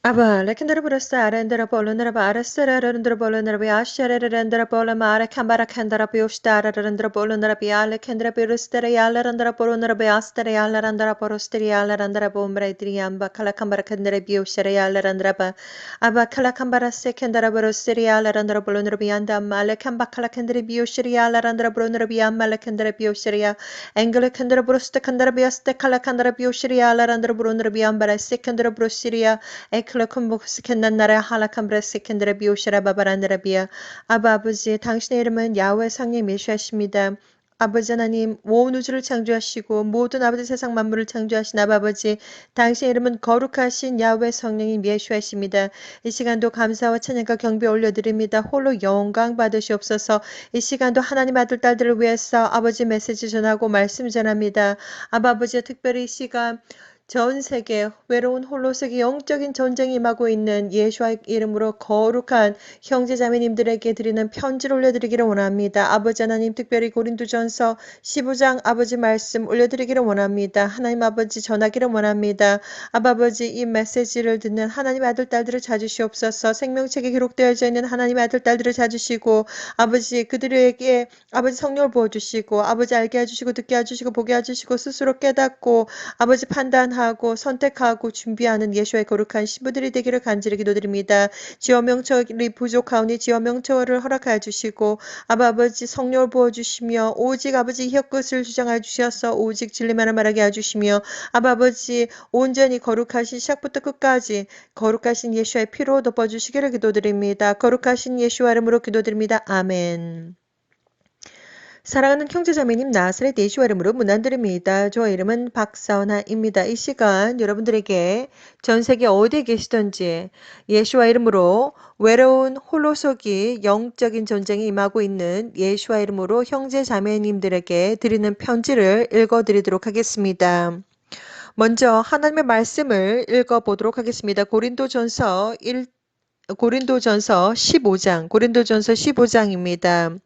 Aba, lekendera burasa arendera bolonera ba arasera arendera bolonera bi ashera arendera bola mara kambara kendera bi ostara arendera bolonera bi ale kendera bi rustera yala arendera bolonera bi astera yala arendera borostera yala arendera bombra idriamba kala kambara kendera bi ostera yala arendera ba aba kala kambara se kendera borostera yala arendera bolonera bi anda male kamba kala kendera bi ostera yala arendera bolonera bi amma kendera bi ostera ya engele kendera borosta kendera bi asta kala kendera bi ostera yala arendera bolonera bi ambara se kendera borostera 에클레콤복스캔난나라 할라캄브레스캔드라 비오시라 바바란드라비아 아바 아버지 당신의 이름은 야훼 상님 예수하십니다. 아버지 하나님 온 우주를 창조하시고 모든 아버지 세상 만물을 창조하신 아버지 당신의 이름은 거룩하신 야훼 성령님 예수하십니다. 이 시간도 감사와 찬양과 경배 올려드립니다. 홀로 영광 받으시옵소서. 이 시간도 하나님 아들 딸들을 위해서 아버지 메시지 전하고 말씀 전합니다. 아버지 특별히 이 시간 전 세계 외로운 홀로 세계 영적인 전쟁이 임하고 있는 예수와의 이름으로 거룩한 형제자매님들에게 드리는 편지를 올려드리기를 원합니다. 아버지 하나님 특별히 고린도전서 15장 아버지 말씀 올려드리기를 원합니다. 하나님 아버지 전하기를 원합니다. 아버지 이 메시지를 듣는 하나님 아들 딸들을 찾으시옵소서. 생명책에 기록되어져 있는 하나님 아들 딸들을 찾으시고 아버지 그들에게 아버지 성령을 부어주시고 아버지 알게 해주시고 듣게 해주시고 보게 해주시고 스스로 깨닫고 아버지 판단하고 선택하고 준비하는 예수의 거룩한 신부들이 되기를 간절히 기도드립니다. 지어 명철이 부족하오니 지어 명철을 허락하여 주시고 아버지 성령을 부어주시며 오직 아버지 혀끝을 주장하여 주셔서 오직 진리만을 말하게 해주시며 아버지 온전히 거룩하신 시작부터 끝까지 거룩하신 예수의 피로 덮어주시기를 기도드립니다. 거룩하신 예수의 이름으로 기도드립니다. 아멘. 사랑하는 형제자매님 나사렛 예수와 이름으로 문안드립니다. 저 이름은 박사원아입니다. 이 시간 여러분들에게 전 세계 어디에 계시던지 예수와 이름으로 외로운 홀로서기 영적인 전쟁이 임하고 있는 예수와 이름으로 형제자매님들에게 드리는 편지를 읽어드리도록 하겠습니다. 먼저 하나님의 말씀을 읽어보도록 하겠습니다. 고린도전서 15장입니다.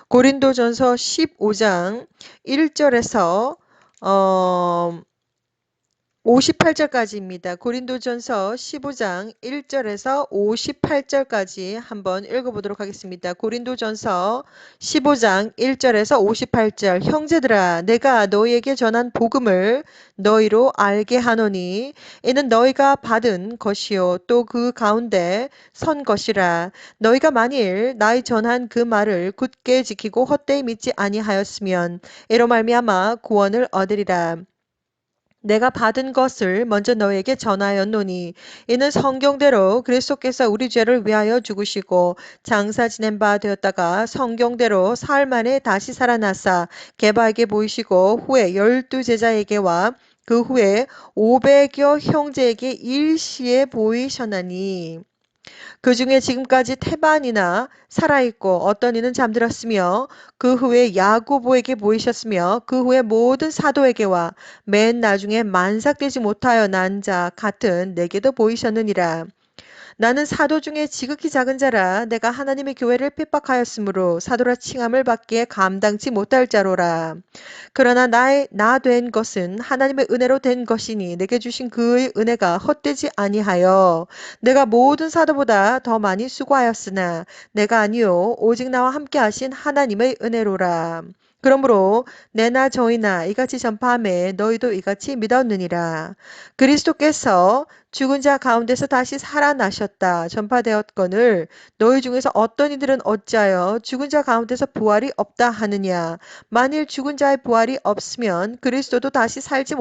고린도전서 15장 1절에서 58절까지입니다. 고린도전서 15장 1절에서 58절까지 한번 읽어보도록 하겠습니다. 고린도전서 15장 1절에서 58절 형제들아 내가 너희에게 전한 복음을 너희로 알게 하노니 이는 너희가 받은 것이요 또 그 가운데 선 것이라 너희가 만일 나의 전한 그 말을 굳게 지키고 헛되이 믿지 아니하였으면 이로 말미암아 구원을 얻으리라. 내가 받은 것을 먼저 너에게 전하였노니 이는 성경대로 그리스도께서 우리 죄를 위하여 죽으시고 장사 지낸 바 되었다가 성경대로 사흘 만에 다시 살아나사 게바에게 보이시고 후에 12제자에게와 그 후에 500여 형제에게 일시에 보이셨나니 그 중에 지금까지 태반이나 살아있고 어떤 이는 잠들었으며 그 후에 야고보에게 보이셨으며 그 후에 모든 사도에게와 맨 나중에 만삭되지 못하여 난 자 같은 내게도 보이셨느니라. 나는 사도 중에 지극히 작은 자라 내가 하나님의 교회를 핍박하였으므로 사도라 칭함을 받기에 감당치 못할 자로라. 그러나 나 된 것은 하나님의 은혜로 된 것이니 내게 주신 그의 은혜가 헛되지 아니하여 내가 모든 사도보다 더 많이 수고하였으나 내가 아니요 오직 나와 함께 하신 하나님의 은혜로라. 그러므로 내나 저희나 이같이 전파함에 너희도 이같이 믿었느니라. 그리스도께서 죽은 자 가운데서 다시 살아나셨다 전파되었거늘 너희 중에서 어떤 이들은 어찌하여 죽은 자 가운데서 부활이 없다 하느냐. 만일 죽은 자의 부활이 없으면 그리스도도 다시 살지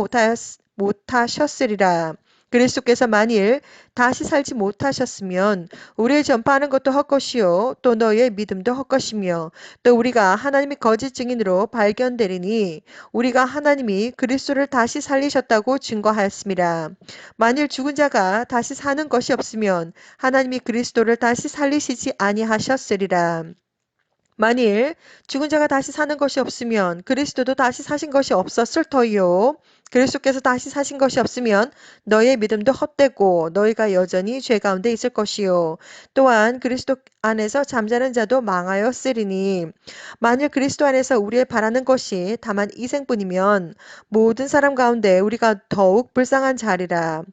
못하셨으리라. 그리스도께서 만일 다시 살지 못하셨으면 우리의 전파하는 것도 헛것이요 또 너희의 믿음도 헛것이며 또 우리가 하나님의 거짓 증인으로 발견되리니 우리가 하나님이 그리스도를 다시 살리셨다고 증거하였습니다. 만일 죽은 자가 다시 사는 것이 없으면 하나님이 그리스도를 다시 살리시지 아니하셨으리라. 만일 죽은 자가 다시 사는 것이 없으면 그리스도도 다시 사신 것이 없었을 터이요. 그리스도께서 다시 사신 것이 없으면 너희의 믿음도 헛되고 너희가 여전히 죄 가운데 있을 것이요. 또한 그리스도 안에서 잠자는 자도 망하였으리니 만일 그리스도 안에서 우리의 바라는 것이 다만 이생뿐이면 모든 사람 가운데 우리가 더욱 불쌍한 자리라.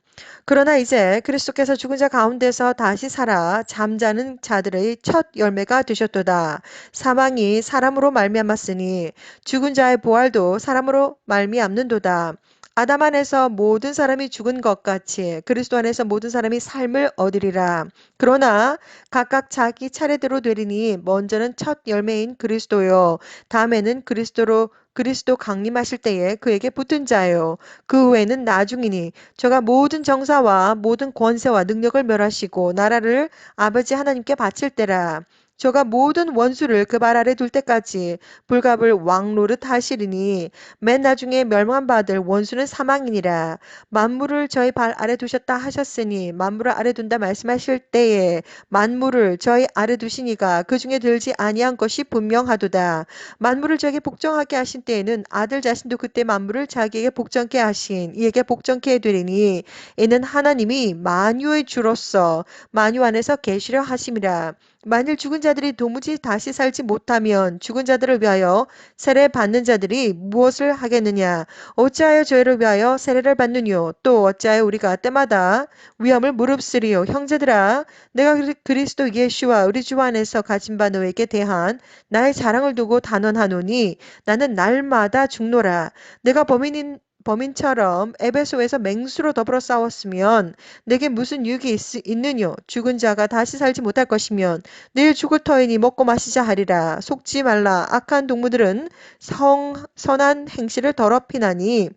그러나 이제 그리스도께서 죽은 자 가운데서 다시 살아 잠자는 자들의 첫 열매가 되셨도다. 사망이 사람으로 말미암았으니 죽은 자의 부활도 사람으로 말미암는도다. 아담 안에서 모든 사람이 죽은 것 같이 그리스도 안에서 모든 사람이 삶을 얻으리라. 그러나 각각 자기 차례대로 되리니 먼저는 첫 열매인 그리스도요. 다음에는 그리스도 강림하실 때에 그에게 붙은 자요. 그 후에는 나중이니 저가 모든 정사와 모든 권세와 능력을 멸하시고 나라를 아버지 하나님께 바칠 때라. 저가 모든 원수를 그 발 아래 둘 때까지 불갑을 왕노릇 하시리니 맨 나중에 멸망받을 원수는 사망이니라. 만물을 저희 발 아래 두셨다 하셨으니 만물을 아래 둔다 말씀하실 때에 만물을 저희 아래 두시니가 그 중에 들지 아니한 것이 분명하도다. 만물을 저에게 복종하게 하신 때에는 아들 자신도 그때 만물을 자기에게 복종케 하신 이에게 복종케 해드리니 이는 하나님이 만유의 주로서 만유 안에서 계시려 하심이라. 만일 죽은 자들이 도무지 다시 살지 못하면 죽은 자들을 위하여 세례 받는 자들이 무엇을 하겠느냐? 어찌하여 저희를 위하여 세례를 받느뇨? 또 어찌하여 우리가 때마다 위험을 무릅쓰리요? 형제들아, 내가 그리스도 예수와 우리 주 안에서 가진 바 너에게 대한 나의 자랑을 두고 단언하노니 나는 날마다 죽노라. 내가 범인처럼 에베소에서 맹수로 더불어 싸웠으면 내게 무슨 유익이 있느뇨? 죽은 자가 다시 살지 못할 것이면 내일 죽을 터이니 먹고 마시자 하리라. 속지 말라. 악한 동무들은 선한 행실을 더럽히나니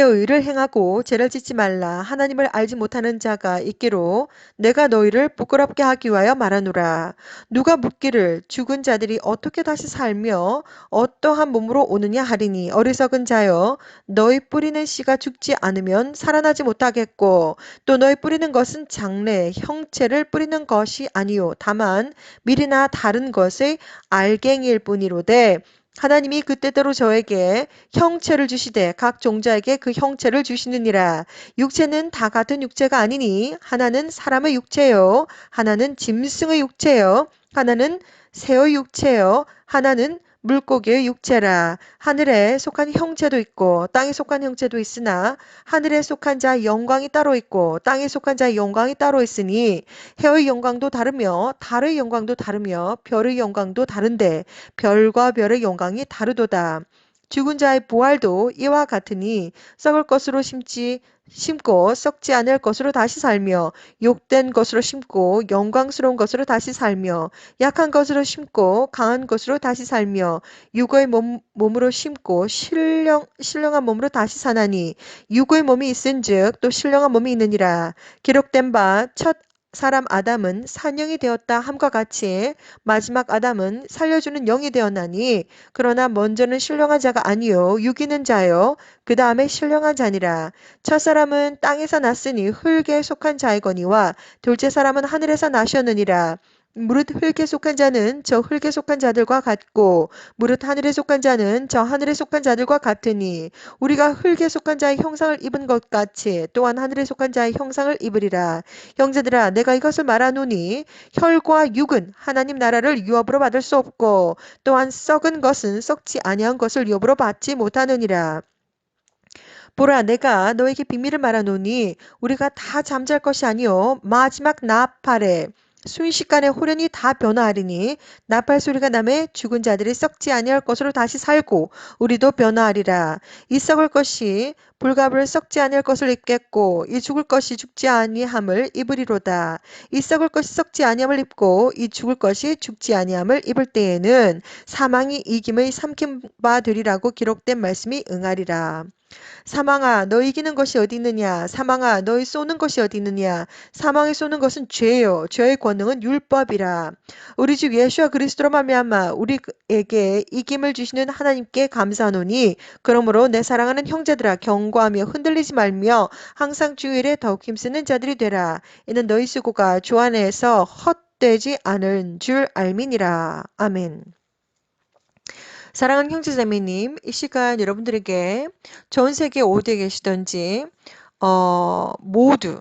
의를 행하고 죄를 짓지 말라. 하나님을 알지 못하는 자가 있기로 내가 너희를 부끄럽게 하기 위하여 말하노라. 누가 묻기를 죽은 자들이 어떻게 다시 살며 어떠한 몸으로 오느냐 하리니 어리석은 자여 너희 뿌리는 씨가 죽지 않으면 살아나지 못하겠고 또 너희 뿌리는 것은 장래 형체를 뿌리는 것이 아니요 다만 밀이나 다른 것의 알갱이일 뿐이로되 하나님이 그때대로 저에게 형체를 주시되 각 종자에게 그 형체를 주시느니라. 육체는 다 같은 육체가 아니니 하나는 사람의 육체요 하나는 짐승의 육체요 하나는 새의 육체요 하나는 물고기의 육체라. 하늘에 속한 형체도 있고 땅에 속한 형체도 있으나 하늘에 속한 자의 영광이 따로 있고 땅에 속한 자의 영광이 따로 있으니 해의 영광도 다르며 달의 영광도 다르며 별의 영광도 다른데 별과 별의 영광이 다르도다. 죽은 자의 부활도 이와 같으니 썩을 것으로 심고 썩지 않을 것으로 다시 살며 욕된 것으로 심고 영광스러운 것으로 다시 살며 약한 것으로 심고 강한 것으로 다시 살며 육의 몸으로 심고 신령한 몸으로 다시 사나니 육의 몸이 있은즉 또 신령한 몸이 있느니라. 기록된 바 첫 사람 아담은 산영이 되었다 함과 같이 마지막 아담은 살려주는 영이 되었나니 그러나 먼저는 신령한 자가 아니요 육이는 자요 그 다음에 신령한 자니라. 첫사람은 땅에서 났으니 흙에 속한 자이거니와 둘째 사람은 하늘에서 나셨느니라. 무릇 흙에 속한 자는 저 흙에 속한 자들과 같고 무릇 하늘에 속한 자는 저 하늘에 속한 자들과 같으니 우리가 흙에 속한 자의 형상을 입은 것 같이 또한 하늘에 속한 자의 형상을 입으리라. 형제들아 내가 이것을 말하노니 혈과 육은 하나님 나라를 유업으로 받을 수 없고 또한 썩은 것은 썩지 아니한 것을 유업으로 받지 못하느니라. 보라 내가 너에게 비밀을 말하노니 우리가 다 잠잘 것이 아니요 마지막 나팔에 순식간에 호련히 다 변화하리니 나팔 소리가 나매 죽은 자들이 썩지 아니할 것으로 다시 살고 우리도 변화하리라. 이 썩을 것이 불갑을 썩지 아니할 것을 입겠고 이 죽을 것이 죽지 아니함을 입으리로다. 이 썩을 것이 썩지 아니함을 입고 이 죽을 것이 죽지 아니함을 입을 때에는 사망이 이김의 삼킴바 되리라고 기록된 말씀이 응하리라. 사망아 너 이기는 것이 어디 있느냐 사망아 너희 쏘는 것이 어디 있느냐 사망이 쏘는 것은 죄요 죄의 권능은 율법이라. 우리 주 예수와 그리스도로 말미암아 우리에게 이김을 주시는 하나님께 감사하노니 그러므로 내 사랑하는 형제들아 경고하며 흔들리지 말며 항상 주일에 더욱 힘쓰는 자들이 되라. 이는 너희 수고가 주 안에서 헛되지 않은 줄 알미니라. 아멘. 사랑하는 형제자매님, 이 시간 여러분들에게 전 세계 어디에 계시던지 모두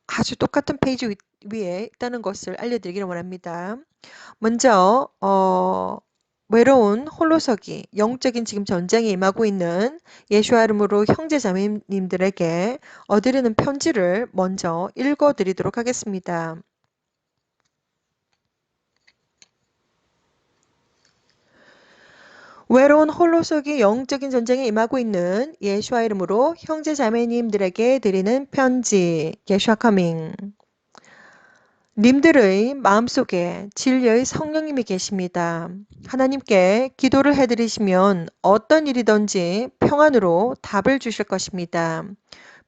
아주 똑같은 페이지 위에 있다는 것을 알려드리기를 원합니다. 먼저 외로운 홀로서기, 영적인 지금 전쟁에 임하고 있는 예수와 이름으로 형제자매님들에게 얻으리는 편지를 먼저 읽어드리도록 하겠습니다. 외로운 홀로서기 영적인 전쟁에 임하고 있는 예수와 이름으로 형제자매님들에게 드리는 편지, 예수와 커밍. 님들의 마음속에 진리의 성령님이 계십니다. 하나님께 기도를 해드리시면 어떤 일이든지 평안으로 답을 주실 것입니다.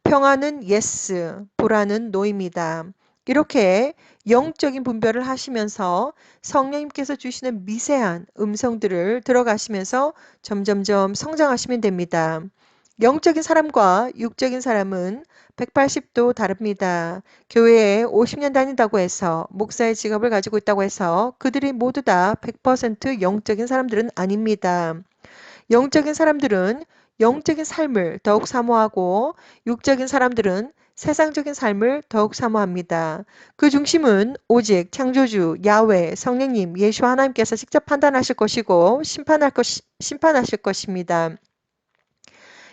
평안은 yes, 불안은 no입니다. 이렇게 영적인 분별을 하시면서 성령님께서 주시는 미세한 음성들을 들어가시면서 점점점 성장하시면 됩니다. 영적인 사람과 육적인 사람은 180도 다릅니다. 교회에 50년 다닌다고 해서 목사의 직업을 가지고 있다고 해서 그들이 모두 다 100% 영적인 사람들은 아닙니다. 영적인 사람들은 영적인 삶을 더욱 사모하고 육적인 사람들은 세상적인 삶을 더욱 사모합니다. 그 중심은 오직 창조주 야훼 성령님 예수 하나님께서 직접 판단하실 것이고 심판하실 것입니다.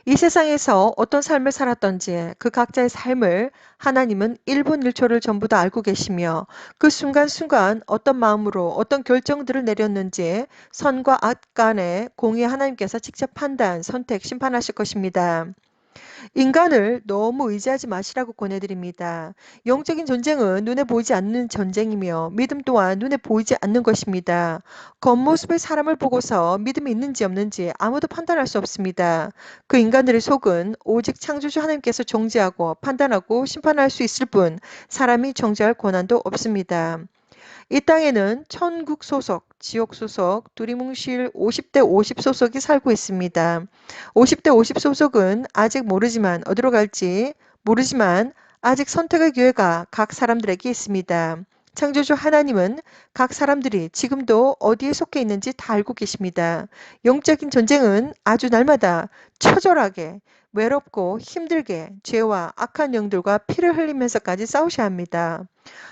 이 세상에서 어떤 삶을 살았던지 그 각자의 삶을 하나님은 1분 1초를 전부 다 알고 계시며 그 순간순간 어떤 마음으로 어떤 결정들을 내렸는지 선과 악 간의 공의 하나님께서 직접 판단, 선택, 심판하실 것입니다. 인간을 너무 의지하지 마시라고 권해드립니다. 영적인 전쟁은 눈에 보이지 않는 전쟁이며 믿음 또한 눈에 보이지 않는 것입니다. 겉모습의 사람을 보고서 믿음이 있는지 없는지 아무도 판단할 수 없습니다. 그 인간들의 속은 오직 창조주 하나님께서 정죄하고 판단하고 심판할 수 있을 뿐 사람이 정죄할 권한도 없습니다. 이 땅에는 천국 소속, 지옥 소속, 두리뭉실 50대 50 소속이 살고 있습니다. 50대 50 소속은 아직 모르지만 어디로 갈지 모르지만 아직 선택의 기회가 각 사람들에게 있습니다. 창조주 하나님은 각 사람들이 지금도 어디에 속해 있는지 다 알고 계십니다. 영적인 전쟁은 아주 날마다 처절하게 외롭고 힘들게 죄와 악한 영들과 피를 흘리면서까지 싸우셔야 합니다.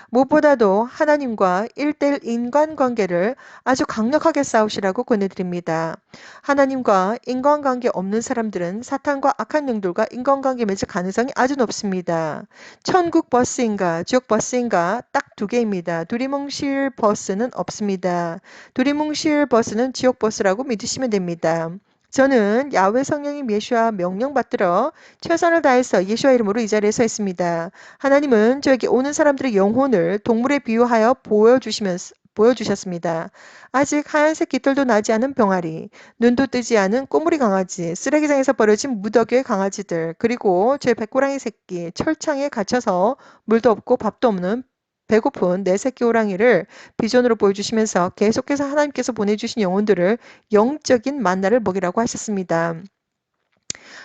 무엇보다도 하나님과 1대1 인간관계를 아주 강력하게 싸우시라고 권해드립니다. 하나님과 인간관계 없는 사람들은 사탄과 악한 영들과 인간관계 맺을 가능성이 아주 높습니다. 천국 버스인가 지옥 버스인가 딱 두 개입니다. 두리뭉실 버스는 없습니다. 두리뭉실 버스는 지옥 버스라고 믿으시면 됩니다. 저는 야훼 성령님 예수와 명령 받들어 최선을 다해서 예수와 이름으로 이 자리에 서 있습니다. 하나님은 저에게 오는 사람들의 영혼을 동물에 비유하여 보여주셨습니다. 아직 하얀색 깃털도 나지 않은 병아리, 눈도 뜨지 않은 꼬물이 강아지, 쓰레기장에서 버려진 무더기의 강아지들, 그리고 제 백호랑이 새끼, 철창에 갇혀서 물도 없고 밥도 없는 배고픈 내 새끼 호랑이를 비전으로 보여주시면서 계속해서 하나님께서 보내주신 영혼들을 영적인 만나를 먹이라고 하셨습니다.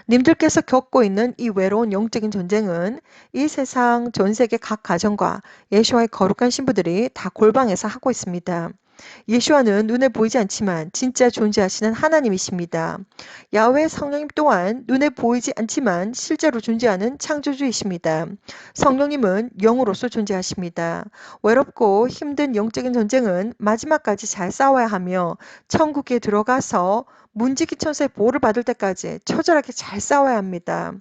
님들께서 겪고 있는 이 외로운 영적인 전쟁은 이 세상 전 세계 각 가정과 예수와의 거룩한 신부들이 다 골방에서 하고 있습니다. 예수와는 눈에 보이지 않지만 진짜 존재하시는 하나님이십니다. 야훼 성령님 또한 눈에 보이지 않지만 실제로 존재하는 창조주이십니다. 성령님은 영으로서 존재하십니다. 외롭고 힘든 영적인 전쟁은 마지막까지 잘 싸워야 하며 천국에 들어가서 문지기 천사의 보호를 받을 때까지 처절하게 잘 싸워야 합니다.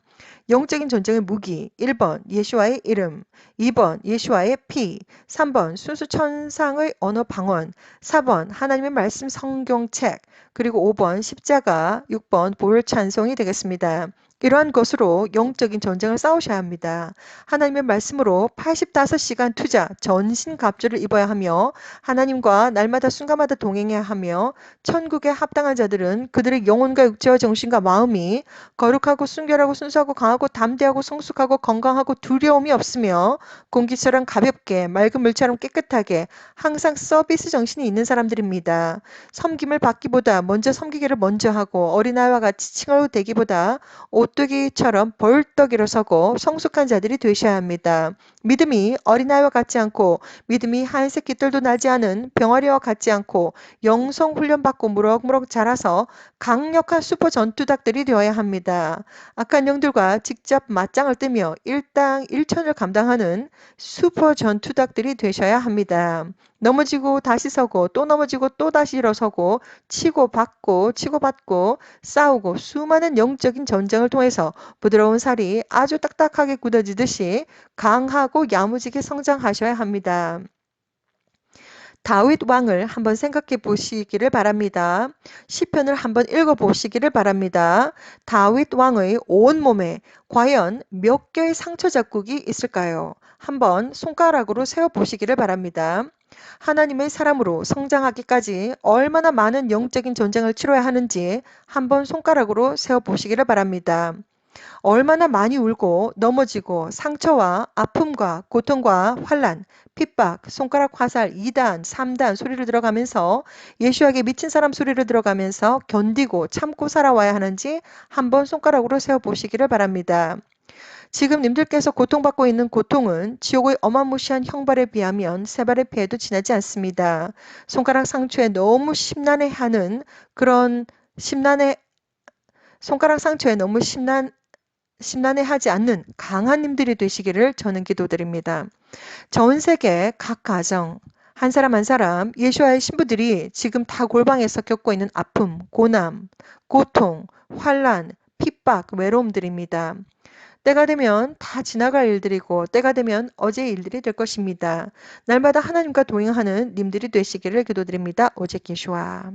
영적인 전쟁의 무기 1번 예수와의 이름, 2번 예수와의 피, 3번 순수 천상의 언어 방언, 4번 하나님의 말씀 성경책, 그리고 5번 십자가, 6번 보혈 찬송이 되겠습니다. 이러한 것으로 영적인 전쟁을 싸우셔야 합니다. 하나님의 말씀으로 85시간 투자, 전신갑주를 입어야 하며 하나님과 날마다 순간마다 동행해야 하며 천국에 합당한 자들은 그들의 영혼과 육체와 정신과 마음이 거룩하고 순결하고 순수하고 강하고 담대하고 성숙하고 건강하고 두려움이 없으며 공기처럼 가볍게 맑은 물처럼 깨끗하게 항상 서비스 정신이 있는 사람들입니다. 섬김을 받기보다 먼저 섬기기를 먼저 하고 어린아이와 같이 칭얼대기보다 오뚜기처럼 벌떡 일어서고 성숙한 자들이 되셔야 합니다. 믿음이 어린아이와 같지 않고 믿음이 하얀색 깃털도 나지 않은 병아리와 같지 않고 영성 훈련받고 무럭무럭 자라서 강력한 슈퍼 전투닭들이 되어야 합니다. 악한 영들과 직접 맞짱을 뜨며 일당 일천을 감당하는 슈퍼 전투닭들이 되셔야 합니다. 넘어지고 다시 서고 또 넘어지고 또 다시 일어서고 치고받고 치고받고 싸우고 수많은 영적인 전쟁을 통해서 부드러운 살이 아주 딱딱하게 굳어지듯이 강하고 야무지게 성장하셔야 합니다. 다윗 왕을 한번 생각해 보시기를 바랍니다. 시편을 한번 읽어 보시기를 바랍니다. 다윗 왕의 온몸에 과연 몇 개의 상처 자국이 있을까요? 한번 손가락으로 세어 보시기를 바랍니다. 하나님의 사람으로 성장하기까지 얼마나 많은 영적인 전쟁을 치러야 하는지 한번 손가락으로 세어 보시기를 바랍니다. 얼마나 많이 울고 넘어지고 상처와 아픔과 고통과 환란, 핍박, 손가락 화살 2단, 3단 소리를 들어가면서 예수에게 미친 사람 소리를 들어가면서 견디고 참고 살아와야 하는지 한번 손가락으로 세어보시기를 바랍니다. 지금 님들께서 고통받고 있는 고통은 지옥의 어마무시한 형벌에 비하면 세 발의 피해도 지나지 않습니다. 손가락 상처에 너무 심란해하는 그런 심란해 손가락 상처에 너무 심란해하지 않는 강한 님들이 되시기를 저는 기도드립니다. 전 세계 각 가정 한 사람 한 사람 예수와의 신부들이 지금 다 골방에서 겪고 있는 아픔, 고남, 고통, 환란, 핍박, 외로움들입니다. 때가 되면 다 지나갈 일들이고 때가 되면 어제의 일들이 될 것입니다. 날마다 하나님과 동행하는 님들이 되시기를 기도드립니다. 오직 예수와.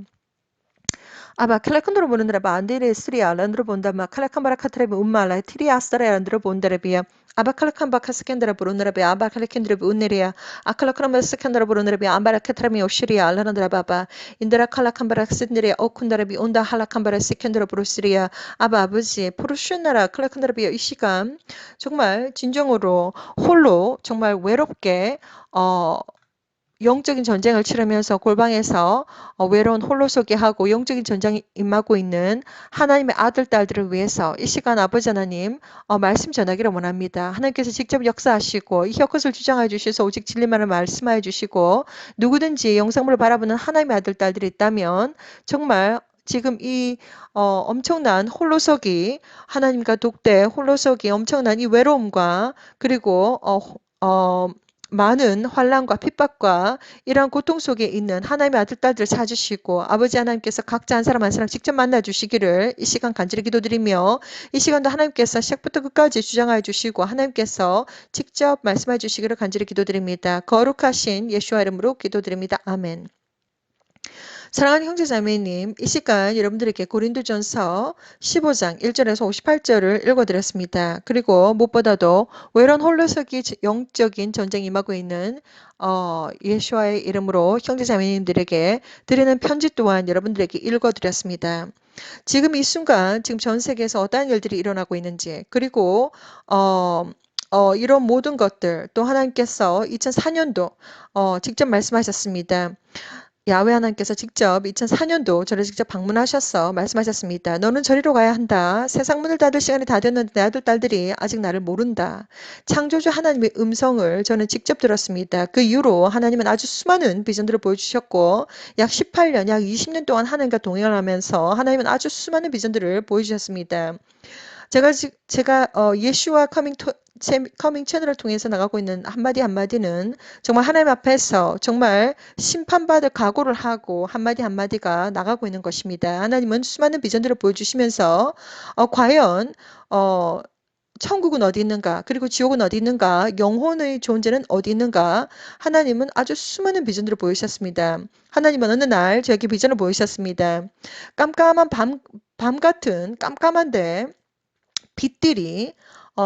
Aba kalakandro bonundra ba andere sriya landro bonda ma kalakambara katrebe ummala tiri astara landro bondara biya aba kalakamba kaskendra bonundra be aba kalakendra be unneria akalakrama skendra bonundra be ambara katrami oshriya landra baba indra kalakambara sidneria okundra be onda halakambara skendra brusri야 아바 아버지 포르슈나라 kalakandra be 이 시간 정말 진정으로 홀로 정말 외롭게 영적인 전쟁을 치르면서 골방에서 외로운 홀로서기 하고 영적인 전쟁이 임하고 있는 하나님의 아들, 딸들을 위해서 이 시간 아버지 하나님 말씀 전하기를 원합니다. 하나님께서 직접 역사하시고 이 혀끝을 주장해 주셔서 오직 진리만을 말씀하여 주시고 누구든지 영상물을 바라보는 하나님의 아들, 딸들이 있다면 정말 지금 이 엄청난 홀로서기 하나님과 독대 홀로서기 엄청난 이 외로움과 그리고 많은 환란과 핍박과 이러한 고통 속에 있는 하나님의 아들, 딸들을 찾으시고 아버지 하나님께서 각자 한 사람 한 사람 직접 만나 주시기를 이 시간 간절히 기도드리며 이 시간도 하나님께서 시작부터 끝까지 주장하여 주시고 하나님께서 직접 말씀해 주시기를 간절히 기도드립니다. 거룩하신 예수와 이름으로 기도드립니다. 아멘. 사랑하는 형제자매님, 이 시간 여러분들에게 고린도전서 15장 1절에서 58절을 읽어드렸습니다. 그리고 무엇보다도 외로운 홀로서기 영적인 전쟁이 임하고 있는 예수와의 이름으로 형제자매님들에게 드리는 편지 또한 여러분들에게 읽어드렸습니다. 지금 이 순간 지금 전 세계에서 어떠한 일들이 일어나고 있는지 그리고 이런 모든 것들 또 하나님께서 2004년도 직접 말씀하셨습니다. 야훼 하나님께서 직접 2004년도 저를 직접 방문하셔서 말씀하셨습니다. 너는 저리로 가야 한다. 세상 문을 닫을 시간이 다 됐는데 내 아들 딸들이 아직 나를 모른다. 창조주 하나님의 음성을 저는 직접 들었습니다. 그 이후로 하나님은 아주 수많은 비전들을 보여주셨고 약 18년, 약 20년 동안 하나님과 동행을 하면서 하나님은 아주 수많은 비전들을 보여주셨습니다. 제가 예슈와 커밍 채널을 통해서 나가고 있는 한마디 한마디는 정말 하나님 앞에서 정말 심판받을 각오를 하고 한마디 한마디가 나가고 있는 것입니다. 하나님은 수많은 비전들을 보여주시면서 과연 천국은 어디 있는가? 그리고 지옥은 어디 있는가? 영혼의 존재는 어디 있는가? 하나님은 아주 수많은 비전들을 보이셨습니다. 하나님은 어느 날 저에게 비전을 보이셨습니다. 깜깜한 밤 같은 깜깜한데 빛들이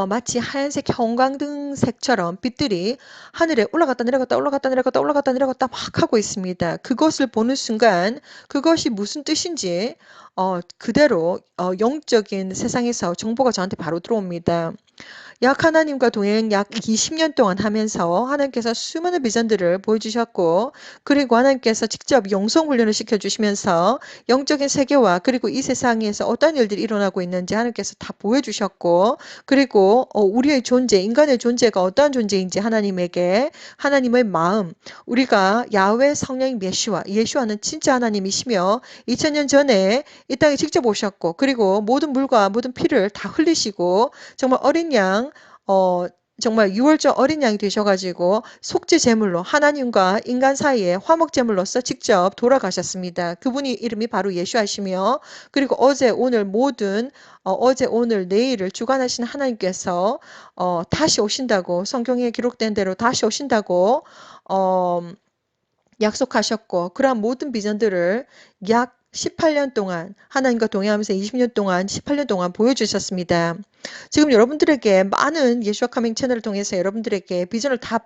마치 하얀색 형광등색처럼 빛들이 하늘에 올라갔다 내려갔다 올라갔다 내려갔다 올라갔다 내려갔다 막 하고 있습니다. 그것을 보는 순간 그것이 무슨 뜻인지 그대로 영적인 세상에서 정보가 저한테 바로 들어옵니다. 약 하나님과 동행 약 20년 동안 하면서 하나님께서 수많은 비전들을 보여주셨고 그리고 하나님께서 직접 영성 훈련을 시켜주시면서 영적인 세계와 그리고 이 세상에서 어떤 일들이 일어나고 있는지 하나님께서 다 보여주셨고 그리고 우리의 존재, 인간의 존재가 어떠한 존재인지 하나님에게 하나님의 마음, 우리가 야훼 성령인 예수와는 진짜 하나님이시며 2000년 전에 이 땅에 직접 오셨고 그리고 모든 물과 모든 피를 다 흘리시고 정말 어린 양 정말 유월절 어린 양이 되셔가지고 속죄 제물로 하나님과 인간 사이에 화목 제물로서 직접 돌아가셨습니다. 그분이 이름이 바로 예수하시며, 그리고 어제 오늘 모든 어제 오늘 내일을 주관하신 하나님께서 다시 오신다고, 성경에 기록된 대로 다시 오신다고 어, 약속하셨고, 그러한 모든 비전들을 약 18년 동안 하나님과 동행하면서 20년 동안 18년 동안 보여주셨습니다. 지금 여러분들에게 많은 예수와 카밍 채널을 통해서 여러분들에게 비전을 다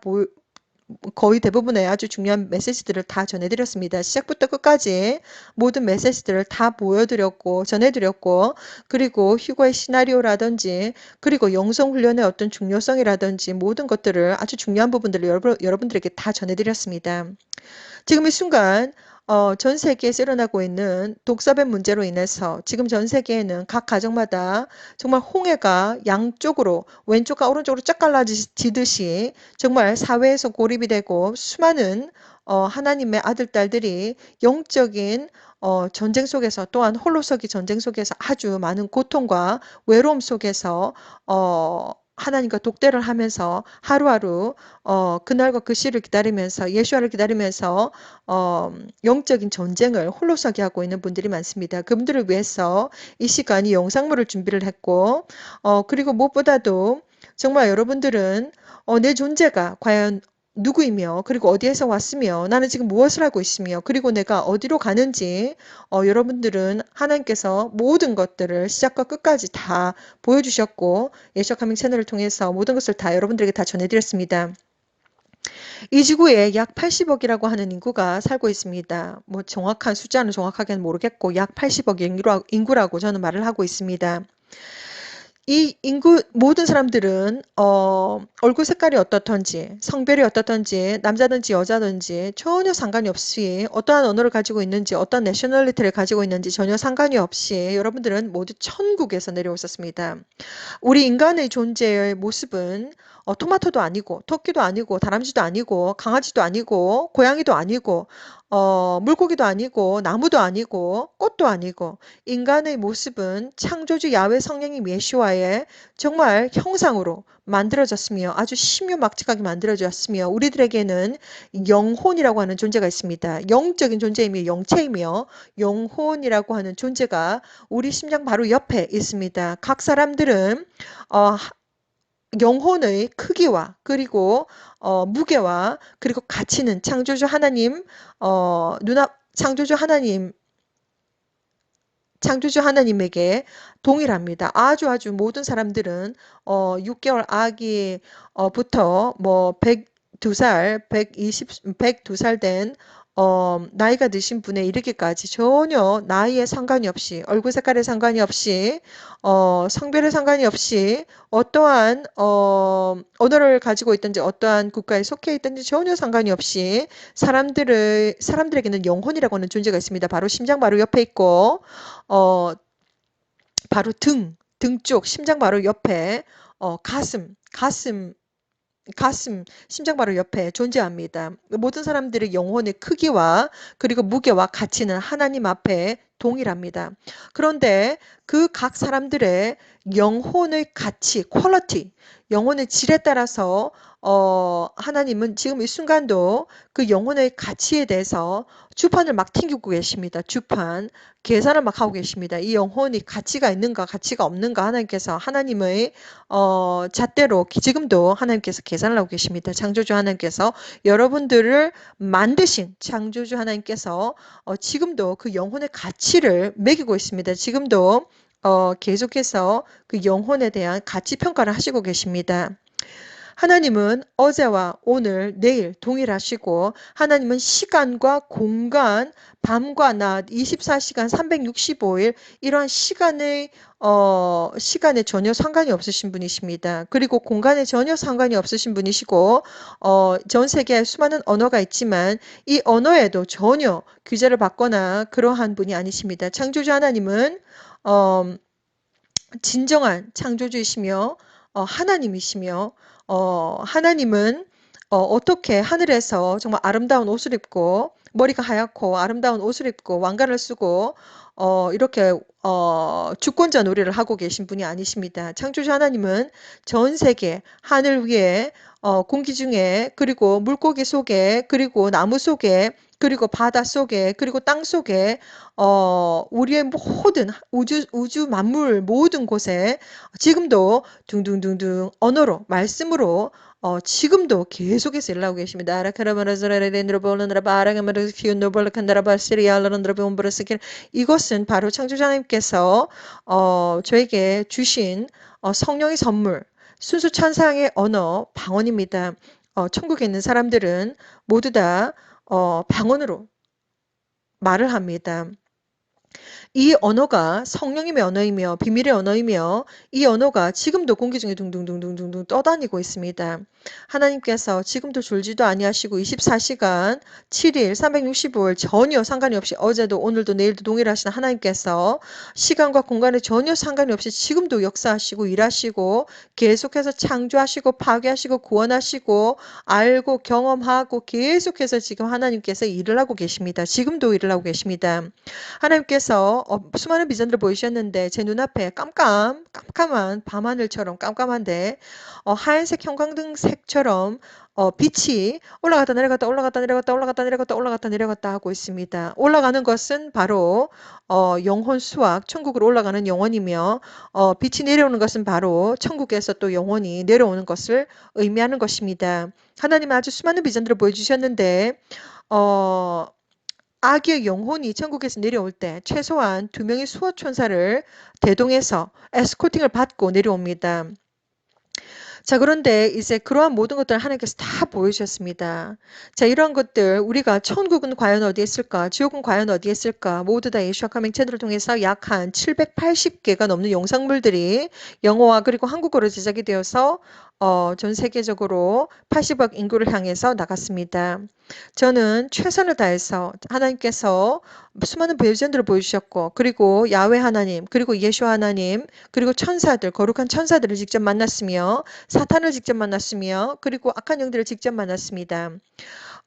거의 대부분의 아주 중요한 메시지들을 다 전해드렸습니다. 시작부터 끝까지 모든 메시지들을 다 보여드렸고 전해드렸고, 그리고 휴거의 시나리오라든지, 그리고 영성훈련의 어떤 중요성이라든지 모든 것들을, 아주 중요한 부분들을 여러분들에게 다 전해드렸습니다. 지금 이 순간 전 세계에서 일어나고 있는 독사뱀 문제로 인해서 지금 전 세계에는 각 가정마다 정말 홍해가 양쪽으로, 왼쪽과 오른쪽으로 쫙 갈라지듯이 정말 사회에서 고립이 되고, 수많은 하나님의 아들, 딸들이 영적인 전쟁 속에서, 또한 홀로서기 전쟁 속에서 아주 많은 고통과 외로움 속에서 하나님과 독대를 하면서 하루하루 그날과 그 시를 기다리면서, 예수와를 기다리면서 영적인 전쟁을 홀로서기 하고 있는 분들이 많습니다. 그분들을 위해서 이 시간이 영상물을 준비를 했고, 그리고 무엇보다도 정말 여러분들은 내 존재가 과연 누구이며, 그리고 어디에서 왔으며, 나는 지금 무엇을 하고 있으며, 그리고 내가 어디로 가는지 여러분들은 하나님께서 모든 것들을 시작과 끝까지 다 보여주셨고, 예수와 카밍 채널을 통해서 모든 것을 다 여러분들에게 다 전해드렸습니다. 이 지구에 약 80억이라고 하는 인구가 살고 있습니다. 뭐 정확한 숫자는 정확하게는 모르겠고, 약 80억 인구라고 저는 말을 하고 있습니다. 이 인구 모든 사람들은 얼굴 색깔이 어떻든지, 성별이 어떻든지, 남자든지 여자든지 전혀 상관이 없이, 어떠한 언어를 가지고 있는지, 어떤 내셔널리티를 가지고 있는지 전혀 상관이 없이 여러분들은 모두 천국에서 내려오셨습니다. 우리 인간의 존재의 모습은 토마토도 아니고, 토끼도 아니고, 다람쥐도 아니고, 강아지도 아니고, 고양이도 아니고, 물고기도 아니고, 나무도 아니고, 꽃도 아니고, 인간의 모습은 창조주 야훼 성령님 예수와의 정말 형상으로 만들어졌으며, 아주 신묘막측하게 만들어졌으며, 우리들에게는 영혼이라고 하는 존재가 있습니다. 영적인 존재이며 영체이며 영혼이라고 하는 존재가 우리 심장 바로 옆에 있습니다. 각 사람들은 어, 영혼의 크기와, 그리고 무게와, 그리고 가치는 창조주 하나님 창조주 하나님에게 동일합니다. 아주 모든 사람들은 6개월 아기부터 뭐 102살, 102살 된 나이가 드신 분에 이르기까지 전혀 나이에 상관이 없이, 얼굴 색깔에 상관이 없이, 성별에 상관이 없이, 어떠한 언어를 가지고 있든지, 어떠한 국가에 속해 있든지 전혀 상관이 없이 사람들에게는 영혼이라고 하는 존재가 있습니다. 바로 심장 바로 옆에 있고, 어, 바로 등 쪽, 심장 바로 옆에, 가슴, 심장 바로 옆에 존재합니다. 모든 사람들의 영혼의 크기와, 그리고 무게와 가치는 하나님 앞에 동일합니다. 그런데 그 각 사람들의 영혼의 가치, 퀄리티, 영혼의 질에 따라서 하나님은 지금 이 순간도 그 영혼의 가치에 대해서 주판을 막 튕기고 계십니다. 주판, 계산을 막 하고 계십니다. 이 영혼이 가치가 있는가, 가치가 없는가, 하나님의 잣대로 지금도 하나님께서 계산을 하고 계십니다. 창조주 하나님께서 여러분들을 만드신 창조주 하나님께서 지금도 그 영혼의 가치를 매기고 있습니다. 지금도 계속해서 그 영혼에 대한 가치 평가를 하시고 계십니다. 하나님은 어제와 오늘, 내일 동일하시고, 하나님은 시간과 공간, 밤과 낮, 24시간 365일 이러한 시간에 전혀 상관이 없으신 분이십니다. 그리고 공간에 전혀 상관이 없으신 분이시고, 전 세계에 수많은 언어가 있지만 이 언어에도 전혀 규제를 받거나 그러한 분이 아니십니다. 창조주 하나님은 어, 진정한 창조주이시며 하나님이시며, 하나님은 어떻게 하늘에서 정말 아름다운 옷을 입고, 머리가 하얗고 아름다운 옷을 입고 왕관을 쓰고 이렇게 주권자 놀이를 하고 계신 분이 아니십니다. 창조주 하나님은 전 세계 하늘 위에 공기 중에 그리고 물고기 속에 그리고 나무 속에 그리고 바다 속에 그리고 땅 속에 우리의 모든 우주 만물 모든 곳에 지금도 둥둥둥둥 언어로 말씀으로 지금도 계속해서 일하고 계십니다. 이것은 바로 창조주 하나님께서 저에게 주신 성령의 선물, 순수 찬양의 언어, 방언입니다. 천국에 있는 사람들은 모두 다 방언으로 말을 합니다. 이 언어가 성령님의 언어이며 비밀의 언어이며 이 언어가 지금도 공기 중에 둥둥둥둥둥 떠다니고 있습니다. 하나님께서 지금도 졸지도 아니하시고 24시간 7일 365일 전혀 상관이 없이 어제도 오늘도 내일도 동일하신 하나님께서 시간과 공간에 전혀 상관이 없이 지금도 역사하시고 일하시고 계속해서 창조하시고 파괴하시고 구원하시고 알고 경험하고 계속해서 지금 하나님께서 일을 하고 계십니다. 지금도 일을 하고 계십니다. 하나님께서 수많은 비전들을 보이셨는데 제 눈앞에 깜깜한 밤하늘처럼 깜깜한데 하얀색 형광등색처럼 빛이 올라갔다 내려갔다 올라갔다 내려갔다 올라갔다 내려갔다 올라갔다 내려갔다 하고 있습니다. 올라가는 것은 바로 영혼 수학, 천국으로 올라가는 영혼이며 빛이 내려오는 것은 바로 천국에서 또 영혼이 내려오는 것을 의미하는 것입니다. 하나님은 아주 수많은 비전들을 보여주셨는데 악의 영혼이 천국에서 내려올 때 최소한 2명의 수호천사를 대동해서 에스코팅을 받고 내려옵니다. 자, 그런데 이제 그러한 모든 것들을 하나님께서 다 보여주셨습니다. 자, 이러한 것들 우리가 천국은 과연 어디에 있을까? 지옥은 과연 어디에 있을까? 모두 다 예수와 카밍 채널을 통해서 약 한 780개가 넘는 영상물들이 영어와 그리고 한국어로 제작이 되어서 전 세계적으로 80억 인구를 향해서 나갔습니다. 저는 최선을 다해서 하나님께서 수많은 비전들을 보여주셨고 그리고 야훼 하나님 그리고 예수와 하나님 그리고 천사들 거룩한 천사들을 직접 만났으며 사탄을 직접 만났으며 그리고 악한 영들을 직접 만났습니다.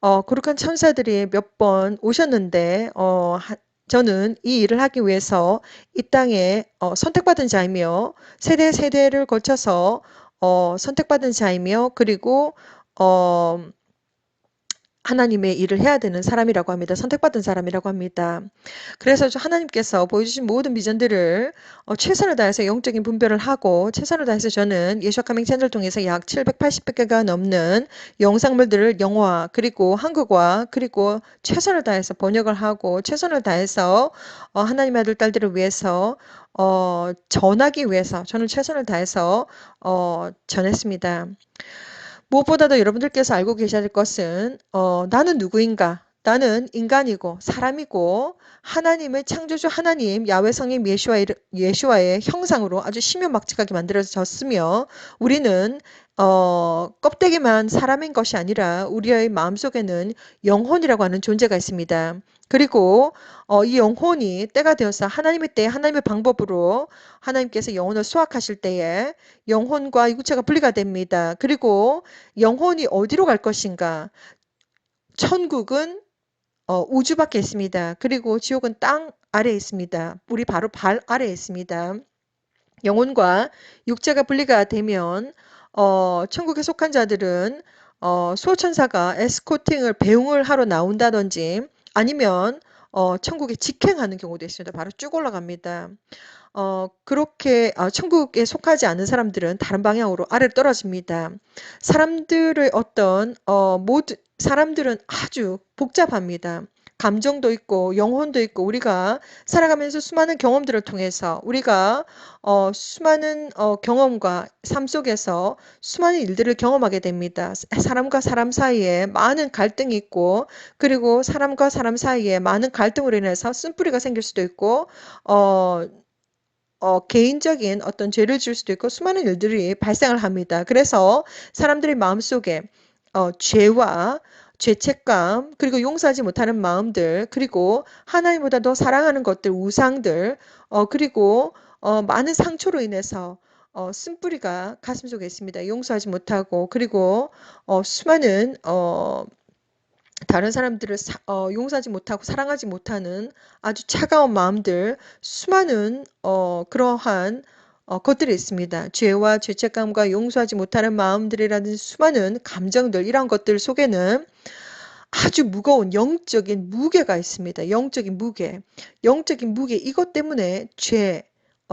거룩한 천사들이 몇 번 오셨는데 저는 이 일을 하기 위해서 이 땅에 선택받은 자이며 세대를 거쳐서 선택받은 자이며 그리고 하나님의 일을 해야 되는 사람이라고 합니다. 선택받은 사람이라고 합니다. 그래서 하나님께서 보여주신 모든 비전들을 최선을 다해서 영적인 분별을 하고 최선을 다해서 저는 예수와 카밍 채널을 통해서 약 780개가 넘는 영상물들을 영어와 그리고 한국어 그리고 최선을 다해서 번역을 하고 최선을 다해서 하나님의 아들 딸들을 위해서 전하기 위해서 저는 최선을 다해서 전했습니다. 무엇보다도 여러분들께서 알고 계셔야 될 것은 나는 누구인가? 나는 인간이고 사람이고 하나님의 창조주 하나님 야훼 성령 예수와의 형상으로 아주 심연막직하게 만들어졌으며 우리는 껍데기만 사람인 것이 아니라 우리의 마음속에는 영혼이라고 하는 존재가 있습니다. 그리고 이 영혼이 때가 되어서 하나님의 때에 하나님의 방법으로 하나님께서 영혼을 수확하실 때에 영혼과 육체가 분리가 됩니다. 그리고 영혼이 어디로 갈 것인가? 천국은 우주 밖에 있습니다. 그리고 지옥은 땅 아래에 있습니다. 우리 바로 발 아래에 있습니다. 영혼과 육체가 분리가 되면 천국에 속한 자들은 수호천사가 에스코팅을 배웅을 하러 나온다든지 아니면 천국에 직행하는 경우도 있습니다. 바로 쭉 올라갑니다. 그렇게 천국에 속하지 않은 사람들은 다른 방향으로 아래로 떨어집니다. 사람들의 사람들은 아주 복잡합니다. 감정도 있고 영혼도 있고 우리가 살아가면서 수많은 경험들을 통해서 우리가 수많은 경험과 삶 속에서 수많은 일들을 경험하게 됩니다. 사람과 사람 사이에 많은 갈등이 있고 그리고 사람과 사람 사이에 많은 갈등으로 인해서 쓴뿌리가 생길 수도 있고 개인적인 어떤 죄를 지을 수도 있고 수많은 일들이 발생을 합니다. 그래서 사람들의 마음속에 죄와 죄책감 그리고 용서하지 못하는 마음들 그리고 하나님보다 더 사랑하는 것들 우상들 그리고 많은 상처로 인해서 쓴뿌리가 가슴속에 있습니다. 용서하지 못하고 그리고 수많은 다른 사람들을 용서하지 못하고 사랑하지 못하는 아주 차가운 마음들, 수많은 그러한 것들이 있습니다. 죄와 죄책감과 용서하지 못하는 마음들이라는 수많은 감정들, 이런 것들 속에는 아주 무거운 영적인 무게가 있습니다. 영적인 무게. 영적인 무게, 이것 때문에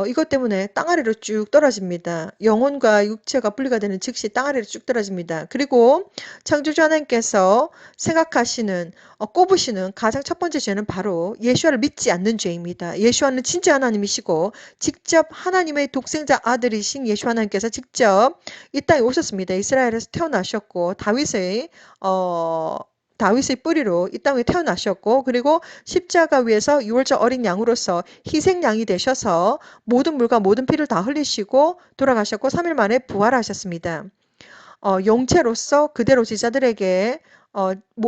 이것 때문에 땅 아래로 쭉 떨어집니다. 영혼과 육체가 분리가 되는 즉시 땅 아래로 쭉 떨어집니다. 그리고 창조주 하나님께서 생각하시는, 꼽으시는 가장 첫 번째 죄는 바로 예수와를 믿지 않는 죄입니다. 예수와는 진짜 하나님이시고 직접 하나님의 독생자 아들이신 예수 하나님께서 직접 이 땅에 오셨습니다. 이스라엘에서 태어나셨고 다윗의 뿌리로 이 땅에 태어나셨고, 그리고 십자가 위에서 유월절 어린 양으로서 희생양이 되셔서 모든 물과 모든 피를 다 흘리시고 돌아가셨고 3일 만에 부활하셨습니다. 용체로서 그대로 제자들에게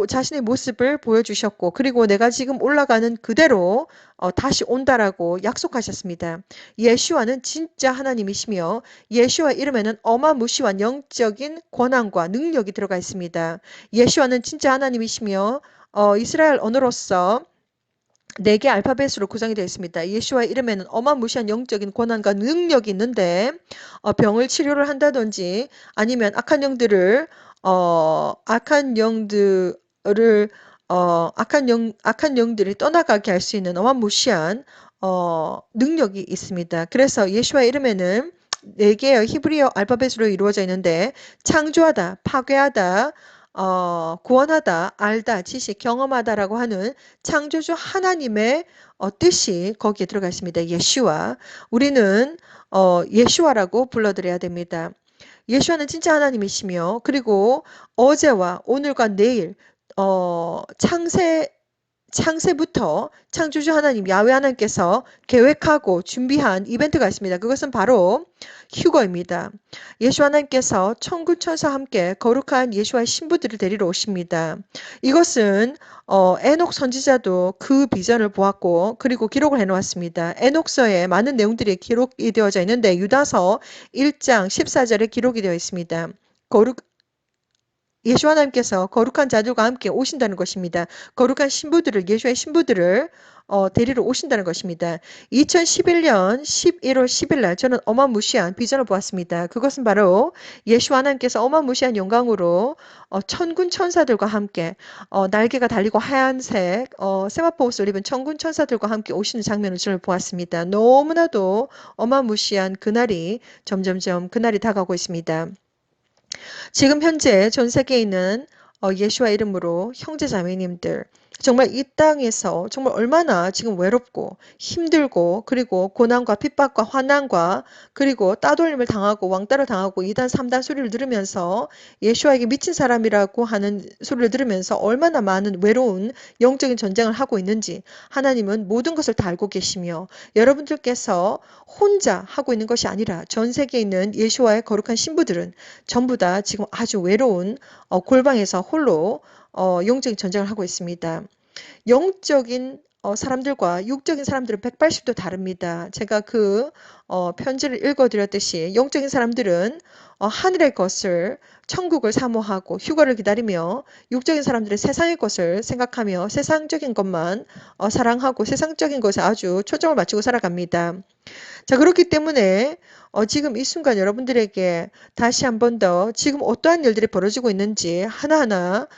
자신의 모습을 보여주셨고, 그리고 내가 지금 올라가는 그대로 다시 온다라고 약속하셨습니다. 예수와는 진짜 하나님이시며 예수와 이름에는 어마무시한 영적인 권한과 능력이 들어가 있습니다. 예수와는 진짜 하나님이시며 이스라엘 언어로서 4개 알파벳으로 구성이 되어 있습니다. 예수와 이름에는 어마무시한 영적인 권한과 능력이 있는데 병을 치료를 한다든지 아니면 악한 영들이 떠나가게 할 수 있는 어마무시한 능력이 있습니다. 그래서 예수와 이름에는 4개의 히브리어 알파벳으로 이루어져 있는데 창조하다, 파괴하다, 구원하다, 알다, 지식, 경험하다라고 하는 창조주 하나님의 뜻이 거기에 들어가 있습니다. 예슈와. 우리는 예슈와라고 불러드려야 됩니다. 예수와는 진짜 하나님이시며, 그리고 어제와 오늘과 내일 창세부터 창조주 하나님 야훼 하나님께서 계획하고 준비한 이벤트가 있습니다. 그것은 바로 휴거입니다. 예수 하나님께서 천군 천사와 함께 거룩한 예수와의 신부들을 데리러 오십니다. 이것은 에녹 선지자도 그 비전을 보았고, 그리고 기록을 해놓았습니다. 에녹서에 많은 내용들이 기록이 되어져 있는데 유다서 1장 14절에 기록이 되어 있습니다. 예수 하나님께서 거룩한 자들과 함께 오신다는 것입니다. 거룩한 신부들을, 예수의 신부들을 데리러 오신다는 것입니다. 2011년 11월 10일 날 저는 어마무시한 비전을 보았습니다. 그것은 바로 예수 하나님께서 어마무시한 영광으로 천군 천사들과 함께 날개가 달리고 하얀색 세마포 옷을 입은 천군 천사들과 함께 오시는 장면을 저는 보았습니다. 너무나도 어마무시한 그날이 점점점 그날이 다가오고 있습니다. 지금 현재 전 세계에 있는 예수와 이름으로 형제자매님들, 정말 이 땅에서 정말 얼마나 지금 외롭고 힘들고, 그리고 고난과 핍박과 환난과, 그리고 따돌림을 당하고 왕따를 당하고 2단 3단 소리를 들으면서 예수와에게 미친 사람이라고 하는 소리를 들으면서 얼마나 많은 외로운 영적인 전쟁을 하고 있는지 하나님은 모든 것을 다 알고 계시며, 여러분들께서 혼자 하고 있는 것이 아니라 전 세계에 있는 예수와의 거룩한 신부들은 전부 다 지금 아주 외로운 골방에서 홀로 영적인 전쟁을 하고 있습니다. 영적인 사람들과 육적인 사람들은 180도 다릅니다. 제가 그 편지를 읽어드렸듯이 영적인 사람들은 하늘의 것을, 천국을 사모하고 휴거를 기다리며, 육적인 사람들은 세상의 것을 생각하며 세상적인 것만 사랑하고 세상적인 것에 아주 초점을 맞추고 살아갑니다. 자, 그렇기 때문에 지금 이 순간 여러분들에게 다시 한 번 더 지금 어떠한 일들이 벌어지고 있는지 하나하나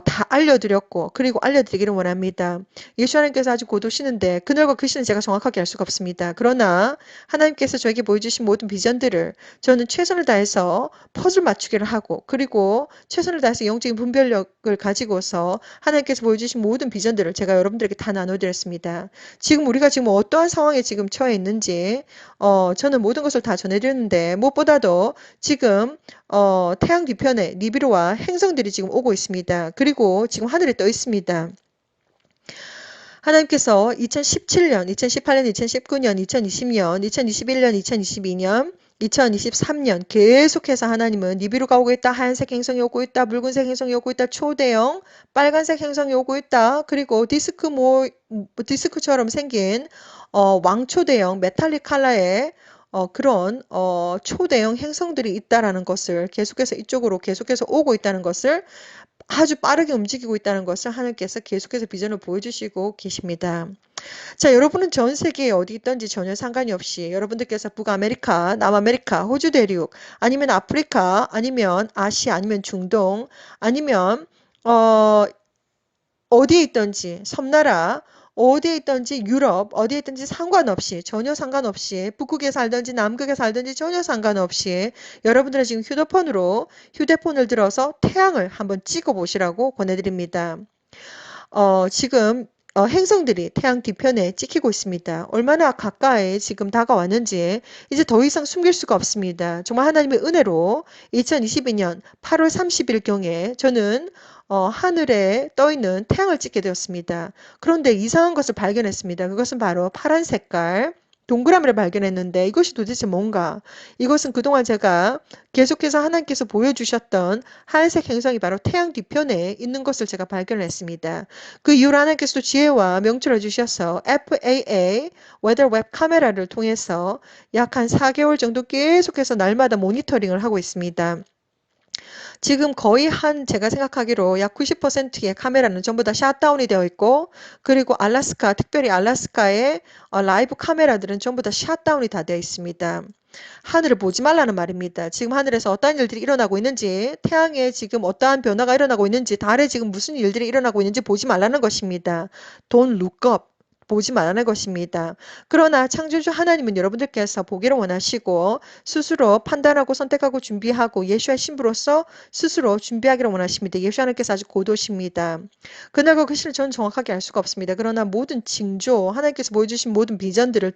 다 알려드렸고, 그리고 알려드리기를 원합니다. 예수 하나님께서 아주 곧 오시는데 그날과 그 시는 제가 정확하게 알 수가 없습니다. 그러나 하나님께서 저에게 보여주신 모든 비전들을 저는 최선을 다해서 퍼즐 맞추기를 하고, 그리고 최선을 다해서 영적인 분별력을 가지고서 하나님께서 보여주신 모든 비전들을 제가 여러분들에게 다 나눠드렸습니다. 지금 우리가 지금 어떠한 상황에 지금 처해 있는지 저는 모든 것을 다 전해드렸는데, 무엇보다도 지금 태양 뒤편에 니비루와 행성들이 지금 오고 있습니다. 그리고 지금 하늘에 떠 있습니다. 하나님께서 2017년, 2018년, 2019년, 2020년, 2021년, 2022년, 2023년 계속해서 하나님은 니비루가 오고 있다, 하얀색 행성이 오고 있다, 붉은색 행성이 오고 있다, 초대형 빨간색 행성이 오고 있다, 그리고 디스크처럼 생긴 왕초대형 메탈릭 컬러의 그런 초대형 행성들이 있다라는 것을, 계속해서 이쪽으로 계속해서 오고 있다는 것을 아주 빠르게 움직이고 있다는 것을 하나님께서 계속해서 비전을 보여주시고 계십니다. 자, 여러분은 전 세계에 어디 있든지 전혀 상관이 없이 여러분들께서 북아메리카, 남아메리카, 호주 대륙, 아니면 아프리카, 아니면 아시아, 아니면 중동, 아니면 어, 어디에 있든지 섬나라, 어디에 있든지 유럽, 어디에 있든지 상관없이 전혀 상관없이 북극에 살든지 남극에 살든지 전혀 상관없이 여러분들은 지금 휴대폰을 들어서 태양을 한번 찍어 보시라고 권해드립니다. 지금 행성들이 태양 뒤편에 찍히고 있습니다. 얼마나 가까이 지금 다가왔는지 이제 더 이상 숨길 수가 없습니다. 정말 하나님의 은혜로 2022년 8월 30일경에 저는 하늘에 떠 있는 태양을 찍게 되었습니다. 그런데 이상한 것을 발견했습니다. 그것은 바로 파란 색깔 동그라미를 발견했는데 이것이 도대체 뭔가? 이것은 그동안 제가 계속해서 하나님께서 보여주셨던 하얀색 행성이 바로 태양 뒤편에 있는 것을 제가 발견했습니다. 그 이후로 하나님께서도 지혜와 명철을 주셔서 FAA 웨더 웹 카메라를 통해서 약 한 4개월 정도 계속해서 날마다 모니터링을 하고 있습니다. 지금 거의 제가 생각하기로 약 90%의 카메라는 전부 다 샷다운이 되어 있고, 그리고 특별히 알래스카의 라이브 카메라들은 전부 다 샷다운이 다 되어 있습니다. 하늘을 보지 말라는 말입니다. 지금 하늘에서 어떠한 일들이 일어나고 있는지, 태양에 지금 어떠한 변화가 일어나고 있는지, 달에 지금 무슨 일들이 일어나고 있는지 보지 말라는 것입니다. Don't look up. 보지 말라는 것입니다. 그러나 창조주 하나님은 여러분들께서 보기를 원하시고 스스로 판단하고 선택하고 준비하고 예수의 신부로서 스스로 준비하기를 원하십니다. 예수 하나님께서 아주 고도십니다. 그날과 그 시를 저는 정확하게 알 수가 없습니다. 그러나 모든 징조, 하나님께서 보여주신 모든 비전들을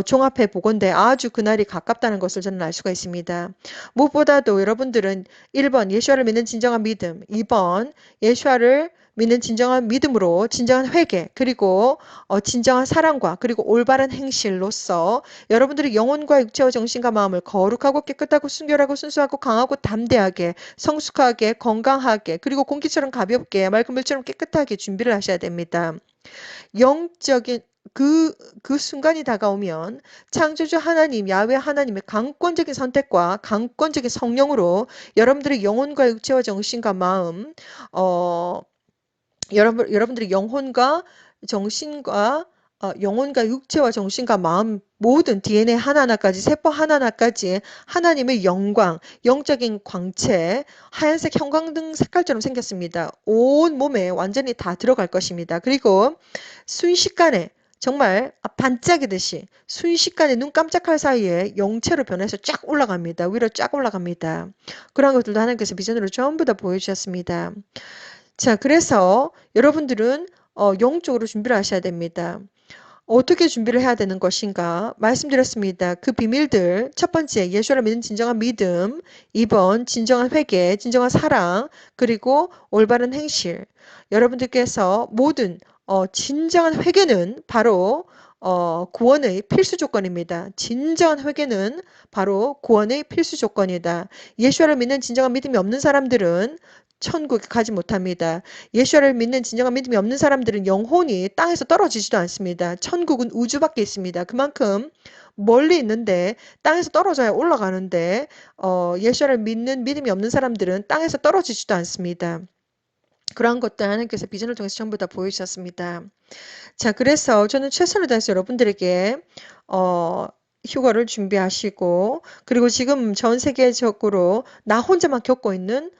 종합해 보건대 아주 그날이 가깝다는 것을 저는 알 수가 있습니다. 무엇보다도 여러분들은 1번 예수와를 믿는 진정한 믿음, 2번 예수와를 믿는 진정한 믿음으로 진정한 회개 그리고 진정한 사랑과 그리고 올바른 행실로서 여러분들의 영혼과 육체와 정신과 마음을 거룩하고 깨끗하고 순결하고 순수하고 강하고 담대하게 성숙하게 건강하게 그리고 공기처럼 가볍게 맑은 물처럼 깨끗하게 준비를 하셔야 됩니다. 영적인 그 순간이 다가오면 창조주 하나님, 야훼 하나님의 강권적인 선택과 강권적인 성령으로 여러분들의 영혼과 육체와 정신과 마음, 여러분들의 영혼과 육체와 정신과 마음 모든 DNA 하나하나까지 세포 하나하나까지 하나님의 영광, 영적인 광채, 하얀색 형광등 색깔처럼 생겼습니다. 온 몸에 완전히 다 들어갈 것입니다. 그리고 순식간에 정말 반짝이듯이 순식간에 눈 깜짝할 사이에 영체로 변해서 쫙 올라갑니다. 위로 쫙 올라갑니다. 그런 것들도 하나님께서 비전으로 전부 다 보여주셨습니다. 자, 그래서 여러분들은 영적으로 준비를 하셔야 됩니다. 어떻게 준비를 해야 되는 것인가 말씀드렸습니다. 그 비밀들 첫 번째 예수를 믿는 진정한 믿음 2번 진정한 회개 진정한 사랑 그리고 올바른 행실 여러분들께서 모든 진정한 회개는 바로 구원의 필수 조건입니다. 진정한 회개는 바로 구원의 필수 조건이다. 예수를 믿는 진정한 믿음이 없는 사람들은 천국에 가지 못합니다. 예수를 믿는 진정한 믿음이 없는 사람들은 영혼이 땅에서 떨어지지도 않습니다. 천국은 우주 밖에 있습니다. 그만큼 멀리 있는데 땅에서 떨어져야 올라가는데 예수를 믿는 믿음이 없는 사람들은 땅에서 떨어지지도 않습니다. 그러한 것들 하나님께서 비전을 통해서 전부 다 보여주셨습니다. 자, 그래서 저는 최선을 다해서 여러분들에게 휴가를 준비하시고 그리고 지금 전 세계적으로 나 혼자만 겪고 있는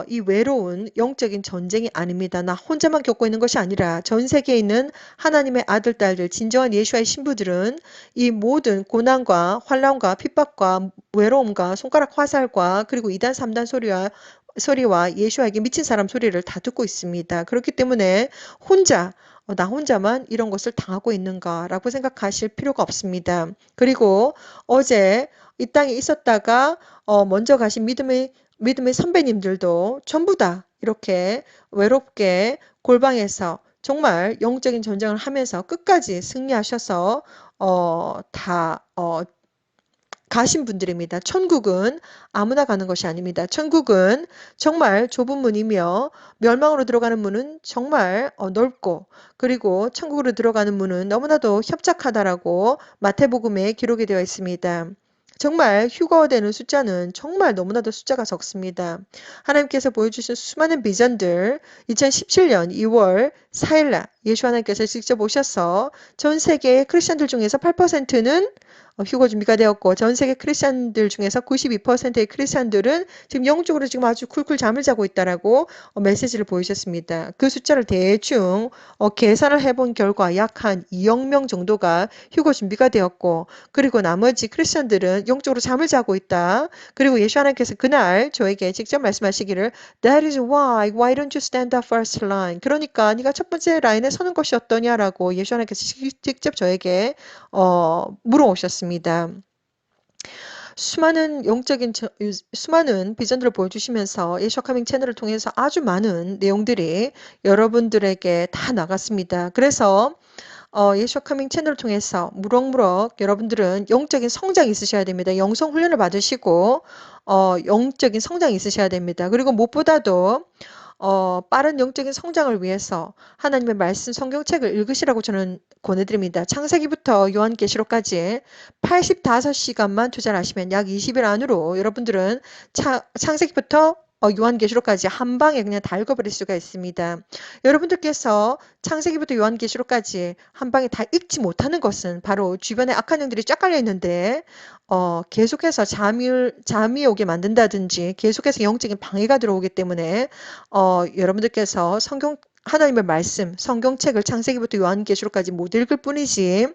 이 외로운 영적인 전쟁이 아닙니다. 나 혼자만 겪고 있는 것이 아니라 전 세계에 있는 하나님의 아들, 딸들, 진정한 예수와의 신부들은 이 모든 고난과 환란과 핍박과 외로움과 손가락 화살과 그리고 2단, 3단 소리와 예수와에게 미친 사람 소리를 다 듣고 있습니다. 그렇기 때문에 나 혼자만 이런 것을 당하고 있는가라고 생각하실 필요가 없습니다. 그리고 어제 이 땅에 있었다가 먼저 가신 믿음의 선배님들도 전부 다 이렇게 외롭게 골방에서 정말 영적인 전쟁을 하면서 끝까지 승리하셔서 다 가신 분들입니다. 천국은 아무나 가는 것이 아닙니다. 천국은 정말 좁은 문이며 멸망으로 들어가는 문은 정말 넓고 그리고 천국으로 들어가는 문은 너무나도 협착하다라고 마태복음에 기록이 되어 있습니다. 정말 휴거되는 숫자는 정말 너무나도 숫자가 적습니다. 하나님께서 보여주신 수많은 비전들 2017년 2월 4일 날 예수 하나님께서 직접 오셔서 전 세계 크리스천들 중에서 8%는 휴거 준비가 되었고 전 세계 크리스천들 중에서 92%의 크리스천들은 지금 영적으로 지금 아주 쿨쿨 잠을 자고 있다라고 메시지를 보여주셨습니다. 그 숫자를 대충 계산을 해본 결과 약 한 2억 명 정도가 휴거 준비가 되었고 그리고 나머지 크리스천들은 영적으로 잠을 자고 있다. 그리고 예수 하나님께서 그날 저에게 직접 말씀하시기를 That is why don't you stand up first line? 그러니까 네가 첫 번째 라인에 서는 것이 어떠냐라고 예수 하나님께서 직접 저에게 물어오셨습니다. 수많은 비전들을 보여주시면서 이 셔카밍 채널을 통해서 아주 많은 내용들이 여러분들에게 다 나갔습니다. 그래서 예쇼카밍 채널을 통해서 무럭무럭 여러분들은 영적인 성장이 있으셔야 됩니다. 영성 훈련을 받으시고 영적인 성장이 있으셔야 됩니다. 그리고 무엇보다도 빠른 영적인 성장을 위해서 하나님의 말씀 성경책을 읽으시라고 저는 권해드립니다. 창세기부터 요한계시록까지 85시간만 투자를 하시면 약 20일 안으로 여러분들은 창세기부터 요한계시록까지 한 방에 그냥 다 읽어버릴 수가 있습니다. 여러분들께서 창세기부터 요한계시록까지 한 방에 다 읽지 못하는 것은 바로 주변에 악한 영들이 쫙 깔려 있는데 계속해서 잠이 오게 만든다든지 계속해서 영적인 방해가 들어오기 때문에 여러분들께서 하나님의 말씀, 성경책을 창세기부터 요한계시록까지 못 읽을 뿐이지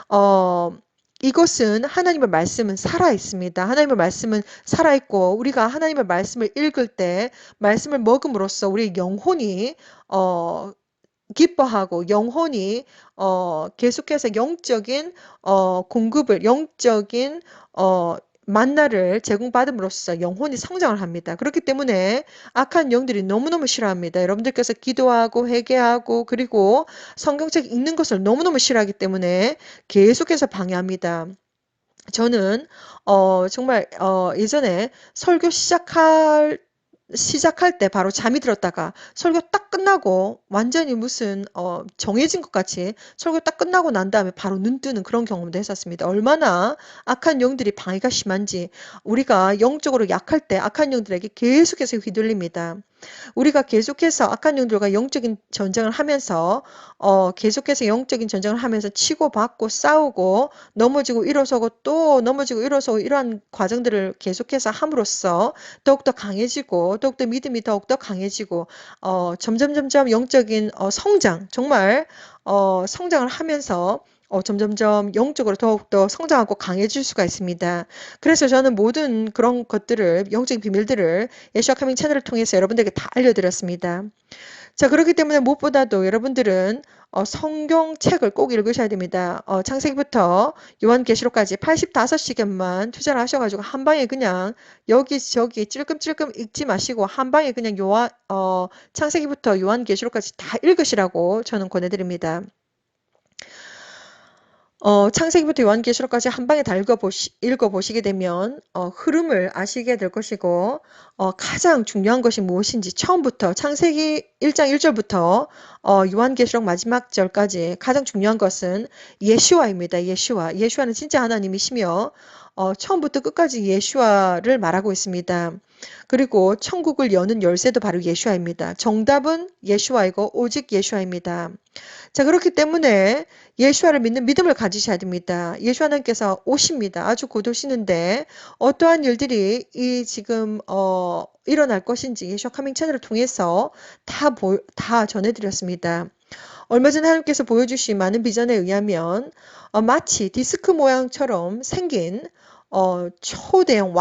어, 이것은 하나님의 말씀은 살아 있습니다. 하나님의 말씀은 살아 있고 우리가 하나님의 말씀을 읽을 때 말씀을 먹음으로써 우리 영혼이 기뻐하고 영혼이 계속해서 영적인 공급을 영적인 만나를 제공받음으로써 영혼이 성장을 합니다. 그렇기 때문에 악한 영들이 너무너무 싫어합니다. 여러분들께서 기도하고 회개하고 그리고 성경책 읽는 것을 너무너무 싫어하기 때문에 계속해서 방해합니다. 저는 정말 예전에 설교 시작할 때 바로 잠이 들었다가 설교 딱 끝나고 완전히 무슨 정해진 것 같이 설교 딱 끝나고 난 다음에 바로 눈 뜨는 그런 경험도 했었습니다. 얼마나 악한 영들이 방해가 심한지 우리가 영적으로 약할 때 악한 영들에게 계속해서 휘둘립니다. 우리가 계속해서 악한 영들과 영적인 전쟁을 하면서 계속해서 영적인 전쟁을 하면서 치고받고 싸우고 넘어지고 일어서고 또 넘어지고 일어서고 이러한 과정들을 계속해서 함으로써 더욱더 강해지고 더욱더 믿음이 더욱더 강해지고 점점점점 영적인 성장 정말 성장을 하면서 점점점 영적으로 더욱더 성장하고 강해질 수가 있습니다. 그래서 저는 모든 그런 것들을 영적인 비밀들을 예수와 카밍 채널을 통해서 여러분들에게 다 알려드렸습니다. 자, 그렇기 때문에 무엇보다도 여러분들은 성경책을 꼭 읽으셔야 됩니다. 창세기부터 요한계시록까지 85시간만 투자를 하셔가지고 한 방에 그냥 여기저기 찔끔찔끔 읽지 마시고 한 방에 그냥 창세기부터 요한계시록까지 다 읽으시라고 저는 권해드립니다. 창세기부터 요한계시록까지 한 방에 다 읽어보시게 되면 흐름을 아시게 될 것이고 가장 중요한 것이 무엇인지 처음부터 창세기 1장 1절부터 요한계시록 마지막 절까지 가장 중요한 것은 예슈아입니다. 예슈아는 진짜 하나님이시며 처음부터 끝까지 예슈아를 말하고 있습니다. 그리고 천국을 여는 열쇠도 바로 예슈아입니다. 정답은 예슈아이고 오직 예슈아입니다. 자, 그렇기 때문에 예수와를 믿는 믿음을 가지셔야 됩니다. 예수 하나님께서 오십니다. 아주 곧 오시는데 어떠한 일들이 지금 일어날 것인지 예수 카밍 채널을 통해서 다 전해드렸습니다. 얼마 전에 하나님께서 보여주신 많은 비전에 의하면 마치 디스크 모양처럼 생긴 왕초대형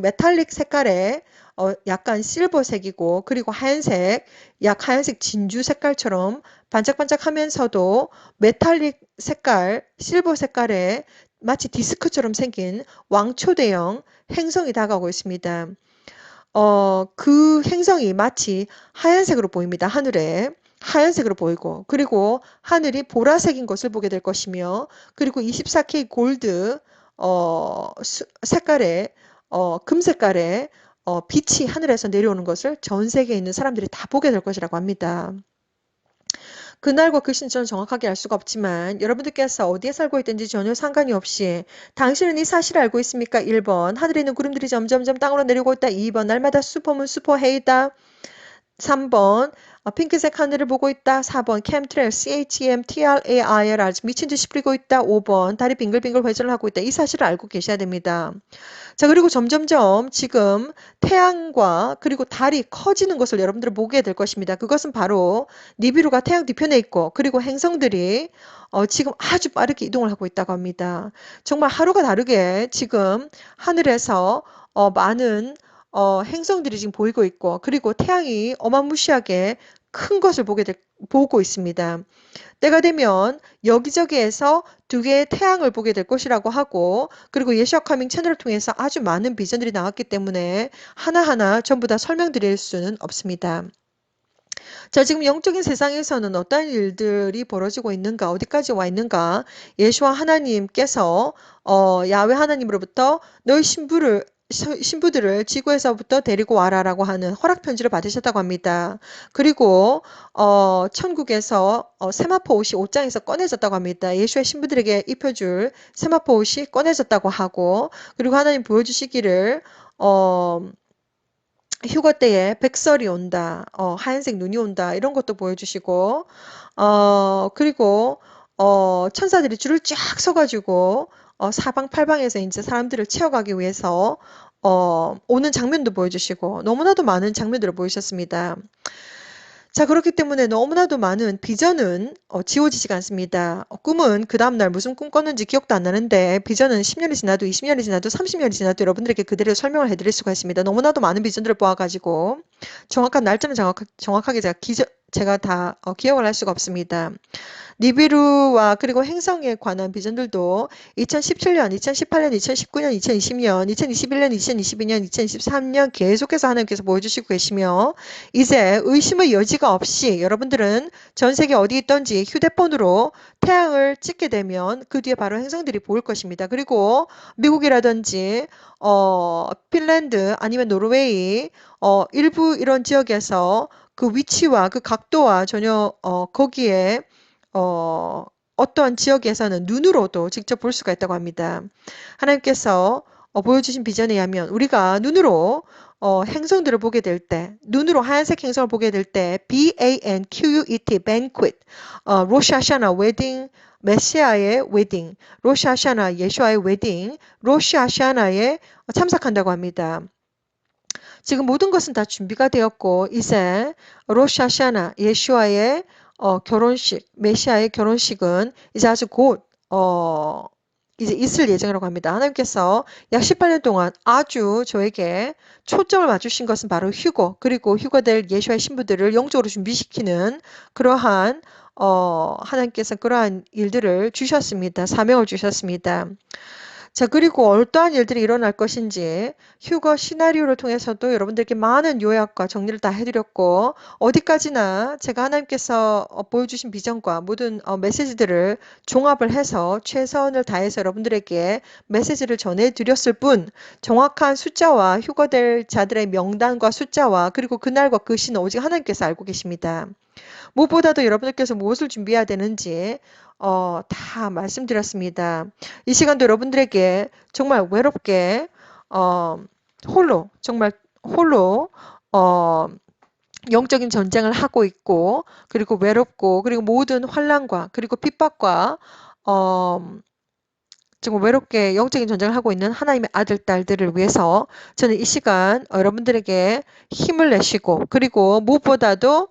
메탈릭 색깔의 약간 실버색이고 그리고 하얀색 진주 색깔처럼 반짝반짝하면서도 메탈릭 색깔, 실버 색깔의 마치 디스크처럼 생긴 왕초대형 행성이 다가오고 있습니다. 그 행성이 마치 하얀색으로 보입니다. 하늘에. 하얀색으로 보이고 그리고 하늘이 보라색인 것을 보게 될 것이며 그리고 24K 골드 색깔의 금색깔의 빛이 하늘에서 내려오는 것을 전 세계에 있는 사람들이 다 보게 될 것이라고 합니다. 그날과 그 시점은 정확하게 알 수가 없지만 여러분들께서 어디에 살고 있든지 전혀 상관이 없이 당신은 이 사실을 알고 있습니까? 1번 하늘에 있는 구름들이 점점점 땅으로 내리고 있다. 2번 날마다 슈퍼문 슈퍼해이다. 3번 핑크색 하늘을 보고 있다. 4번 캠트레일 CHEMTRAIL 아주 미친 듯이 뿌리고 있다. 5번 달이 빙글빙글 회전을 하고 있다. 이 사실을 알고 계셔야 됩니다. 자, 그리고 점점점 지금 태양과 그리고 달이 커지는 것을 여러분들은 보게 될 것입니다. 그것은 바로 니비루가 태양 뒤편에 있고 그리고 행성들이 지금 아주 빠르게 이동을 하고 있다고 합니다. 정말 하루가 다르게 지금 하늘에서 많은 행성들이 지금 보이고 있고 그리고 태양이 어마무시하게 큰 것을 보고 있습니다. 때가 되면 여기저기에서 두 개의 태양을 보게 될 것이라고 하고 그리고 예시와 커밍 채널을 통해서 아주 많은 비전들이 나왔기 때문에 하나하나 전부 다 설명드릴 수는 없습니다. 자, 지금 영적인 세상에서는 어떤 일들이 벌어지고 있는가, 어디까지 와 있는가, 예수와 하나님께서 야훼 하나님으로부터 너희 신부들을 지구에서부터 데리고 와라라고 하는 허락 편지를 받으셨다고 합니다. 그리고 천국에서 세마포 옷이 옷장에서 꺼내졌다고 합니다. 예수의 신부들에게 입혀줄 세마포 옷이 꺼내졌다고 하고 그리고 하나님 보여주시기를 휴거 때에 백설이 온다, 하얀색 눈이 온다, 이런 것도 보여주시고, 그리고, 천사들이 줄을 쫙 서가지고, 사방팔방에서 이제 사람들을 채워가기 위해서, 오는 장면도 보여주시고, 너무나도 많은 장면들을 보이셨습니다. 자, 그렇기 때문에 너무나도 많은 비전은 지워지지가 않습니다. 꿈은 그 다음날 무슨 꿈 꿨는지 기억도 안 나는데 비전은 10년이 지나도 20년이 지나도 30년이 지나도 여러분들에게 그대로 설명을 해드릴 수가 있습니다. 너무나도 많은 비전들을 보아가지고 정확한 날짜는 정확하게 제가 다 기억을 할 수가 없습니다. 니비루와 그리고 행성에 관한 비전들도 2017년, 2018년, 2019년, 2020년, 2021년, 2022년, 2023년 계속해서 하나님께서 보여주시고 계시며 이제 의심의 여지가 없이 여러분들은 전 세계 어디 있던지 휴대폰으로 태양을 찍게 되면 그 뒤에 바로 행성들이 보일 것입니다. 그리고 미국이라든지 핀란드 아니면 노르웨이 일부 이런 지역에서 그 위치와 그 각도와 전혀 거기에 어떠한 지역에서는 눈으로도 직접 볼 수가 있다고 합니다. 하나님께서 보여주신 비전에 의하면 우리가 눈으로 행성들을 보게 될 때, 눈으로 하얀색 행성을 보게 될 때, BANQUET, banquet, 로샤샤나 웨딩, 메시아의 웨딩, 로샤샤나 예수아의 웨딩, 로샤샤나에 참석한다고 합니다. 지금 모든 것은 다 준비가 되었고 이제 로샤샤나 예수아의 결혼식, 메시아의 결혼식은 이제 아주 곧 이제 있을 예정이라고 합니다. 하나님께서 약 18년 동안 아주 저에게 초점을 맞추신 것은 바로 휴거, 그리고 휴거될 예수의 신부들을 영적으로 준비시키는 그러한 하나님께서 그러한 일들을 주셨습니다. 사명을 주셨습니다. 자, 그리고 어떠한 일들이 일어날 것인지 휴거 시나리오를 통해서도 여러분들께 많은 요약과 정리를 다 해드렸고 어디까지나 제가 하나님께서 보여주신 비전과 모든 메시지들을 종합을 해서 최선을 다해서 여러분들에게 메시지를 전해드렸을 뿐 정확한 숫자와 휴거될 자들의 명단과 숫자와 그리고 그날과 그 시는 오직 하나님께서 알고 계십니다. 무엇보다도 여러분들께서 무엇을 준비해야 되는지 다 말씀드렸습니다. 이 시간도 여러분들에게 정말 외롭게 정말 홀로 영적인 전쟁을 하고 있고 그리고 외롭고 그리고 모든 환난과 그리고 핍박과 정말 외롭게 영적인 전쟁을 하고 있는 하나님의 아들, 딸들을 위해서 저는 이 시간 여러분들에게 힘을 내시고 그리고 무엇보다도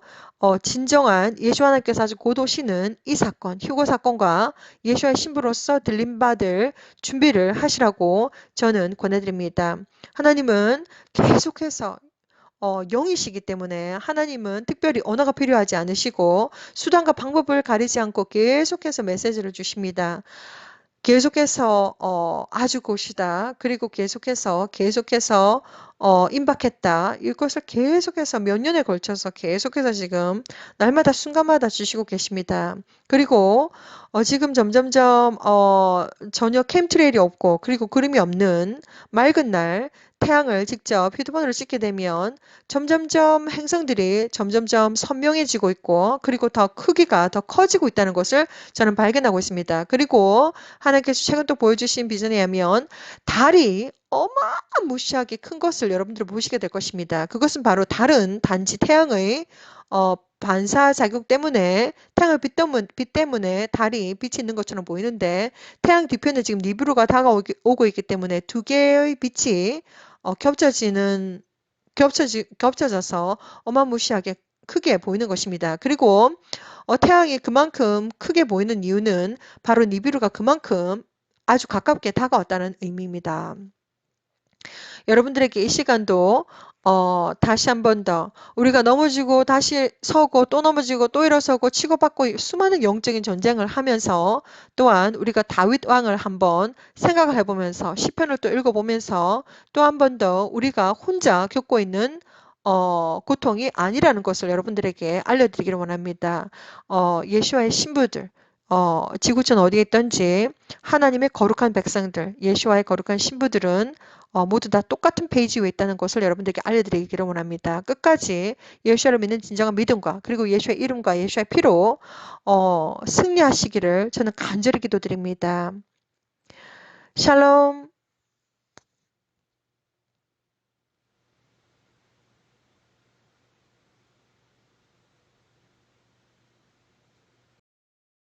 진정한 예수 하나님께서 아주 곧 오시는 이 사건, 휴거 사건과 예수의 신부로서 들림받을 준비를 하시라고 저는 권해드립니다. 하나님은 계속해서 영이시기 때문에 하나님은 특별히 언어가 필요하지 않으시고 수단과 방법을 가리지 않고 계속해서 메시지를 주십니다. 계속해서 아주 곧이다. 그리고 계속해서 임박했다. 이것을 계속해서 몇 년에 걸쳐서 계속해서 지금 날마다 순간마다 주시고 계십니다. 그리고 지금 점점점 전혀 캠트레일이 없고 그리고 구름이 없는 맑은 날 태양을 직접 휴대폰으로 찍게 되면 점점점 행성들이 점점점 선명해지고 있고 그리고 더 크기가 더 커지고 있다는 것을 저는 발견하고 있습니다. 그리고 하나님께서 최근 또 보여주신 비전에 의하면 달이 어마무시하게 큰 것을 여러분들 보시게 될 것입니다. 그것은 바로 다른 단지 태양의 반사작용 때문에 빛 때문에 달이 빛이 있는 것처럼 보이는데 태양 뒤편에 지금 니비루가 다가오고 있기 때문에 두 개의 빛이 겹쳐져서 어마무시하게 크게 보이는 것입니다. 그리고 태양이 그만큼 크게 보이는 이유는 바로 니비루가 그만큼 아주 가깝게 다가왔다는 의미입니다. 여러분들에게 이 시간도 다시 한 번 더 우리가 넘어지고 다시 서고 또 넘어지고 또 일어서고 치고받고 수많은 영적인 전쟁을 하면서 또한 우리가 다윗 왕을 한번 생각을 해보면서 시편을 또 읽어보면서 또 한 번 더 우리가 혼자 겪고 있는 고통이 아니라는 것을 여러분들에게 알려드리기를 원합니다. 예수와의 신부들 지구촌 어디에 있던지 하나님의 거룩한 백성들, 예수와의 거룩한 신부들은 모두 다 똑같은 페이지 위에 있다는 것을 여러분들에게 알려드리기를 원합니다. 끝까지 예수를 믿는 진정한 믿음과 그리고 예수의 이름과 예수의 피로 승리하시기를 저는 간절히 기도드립니다. 샬롬.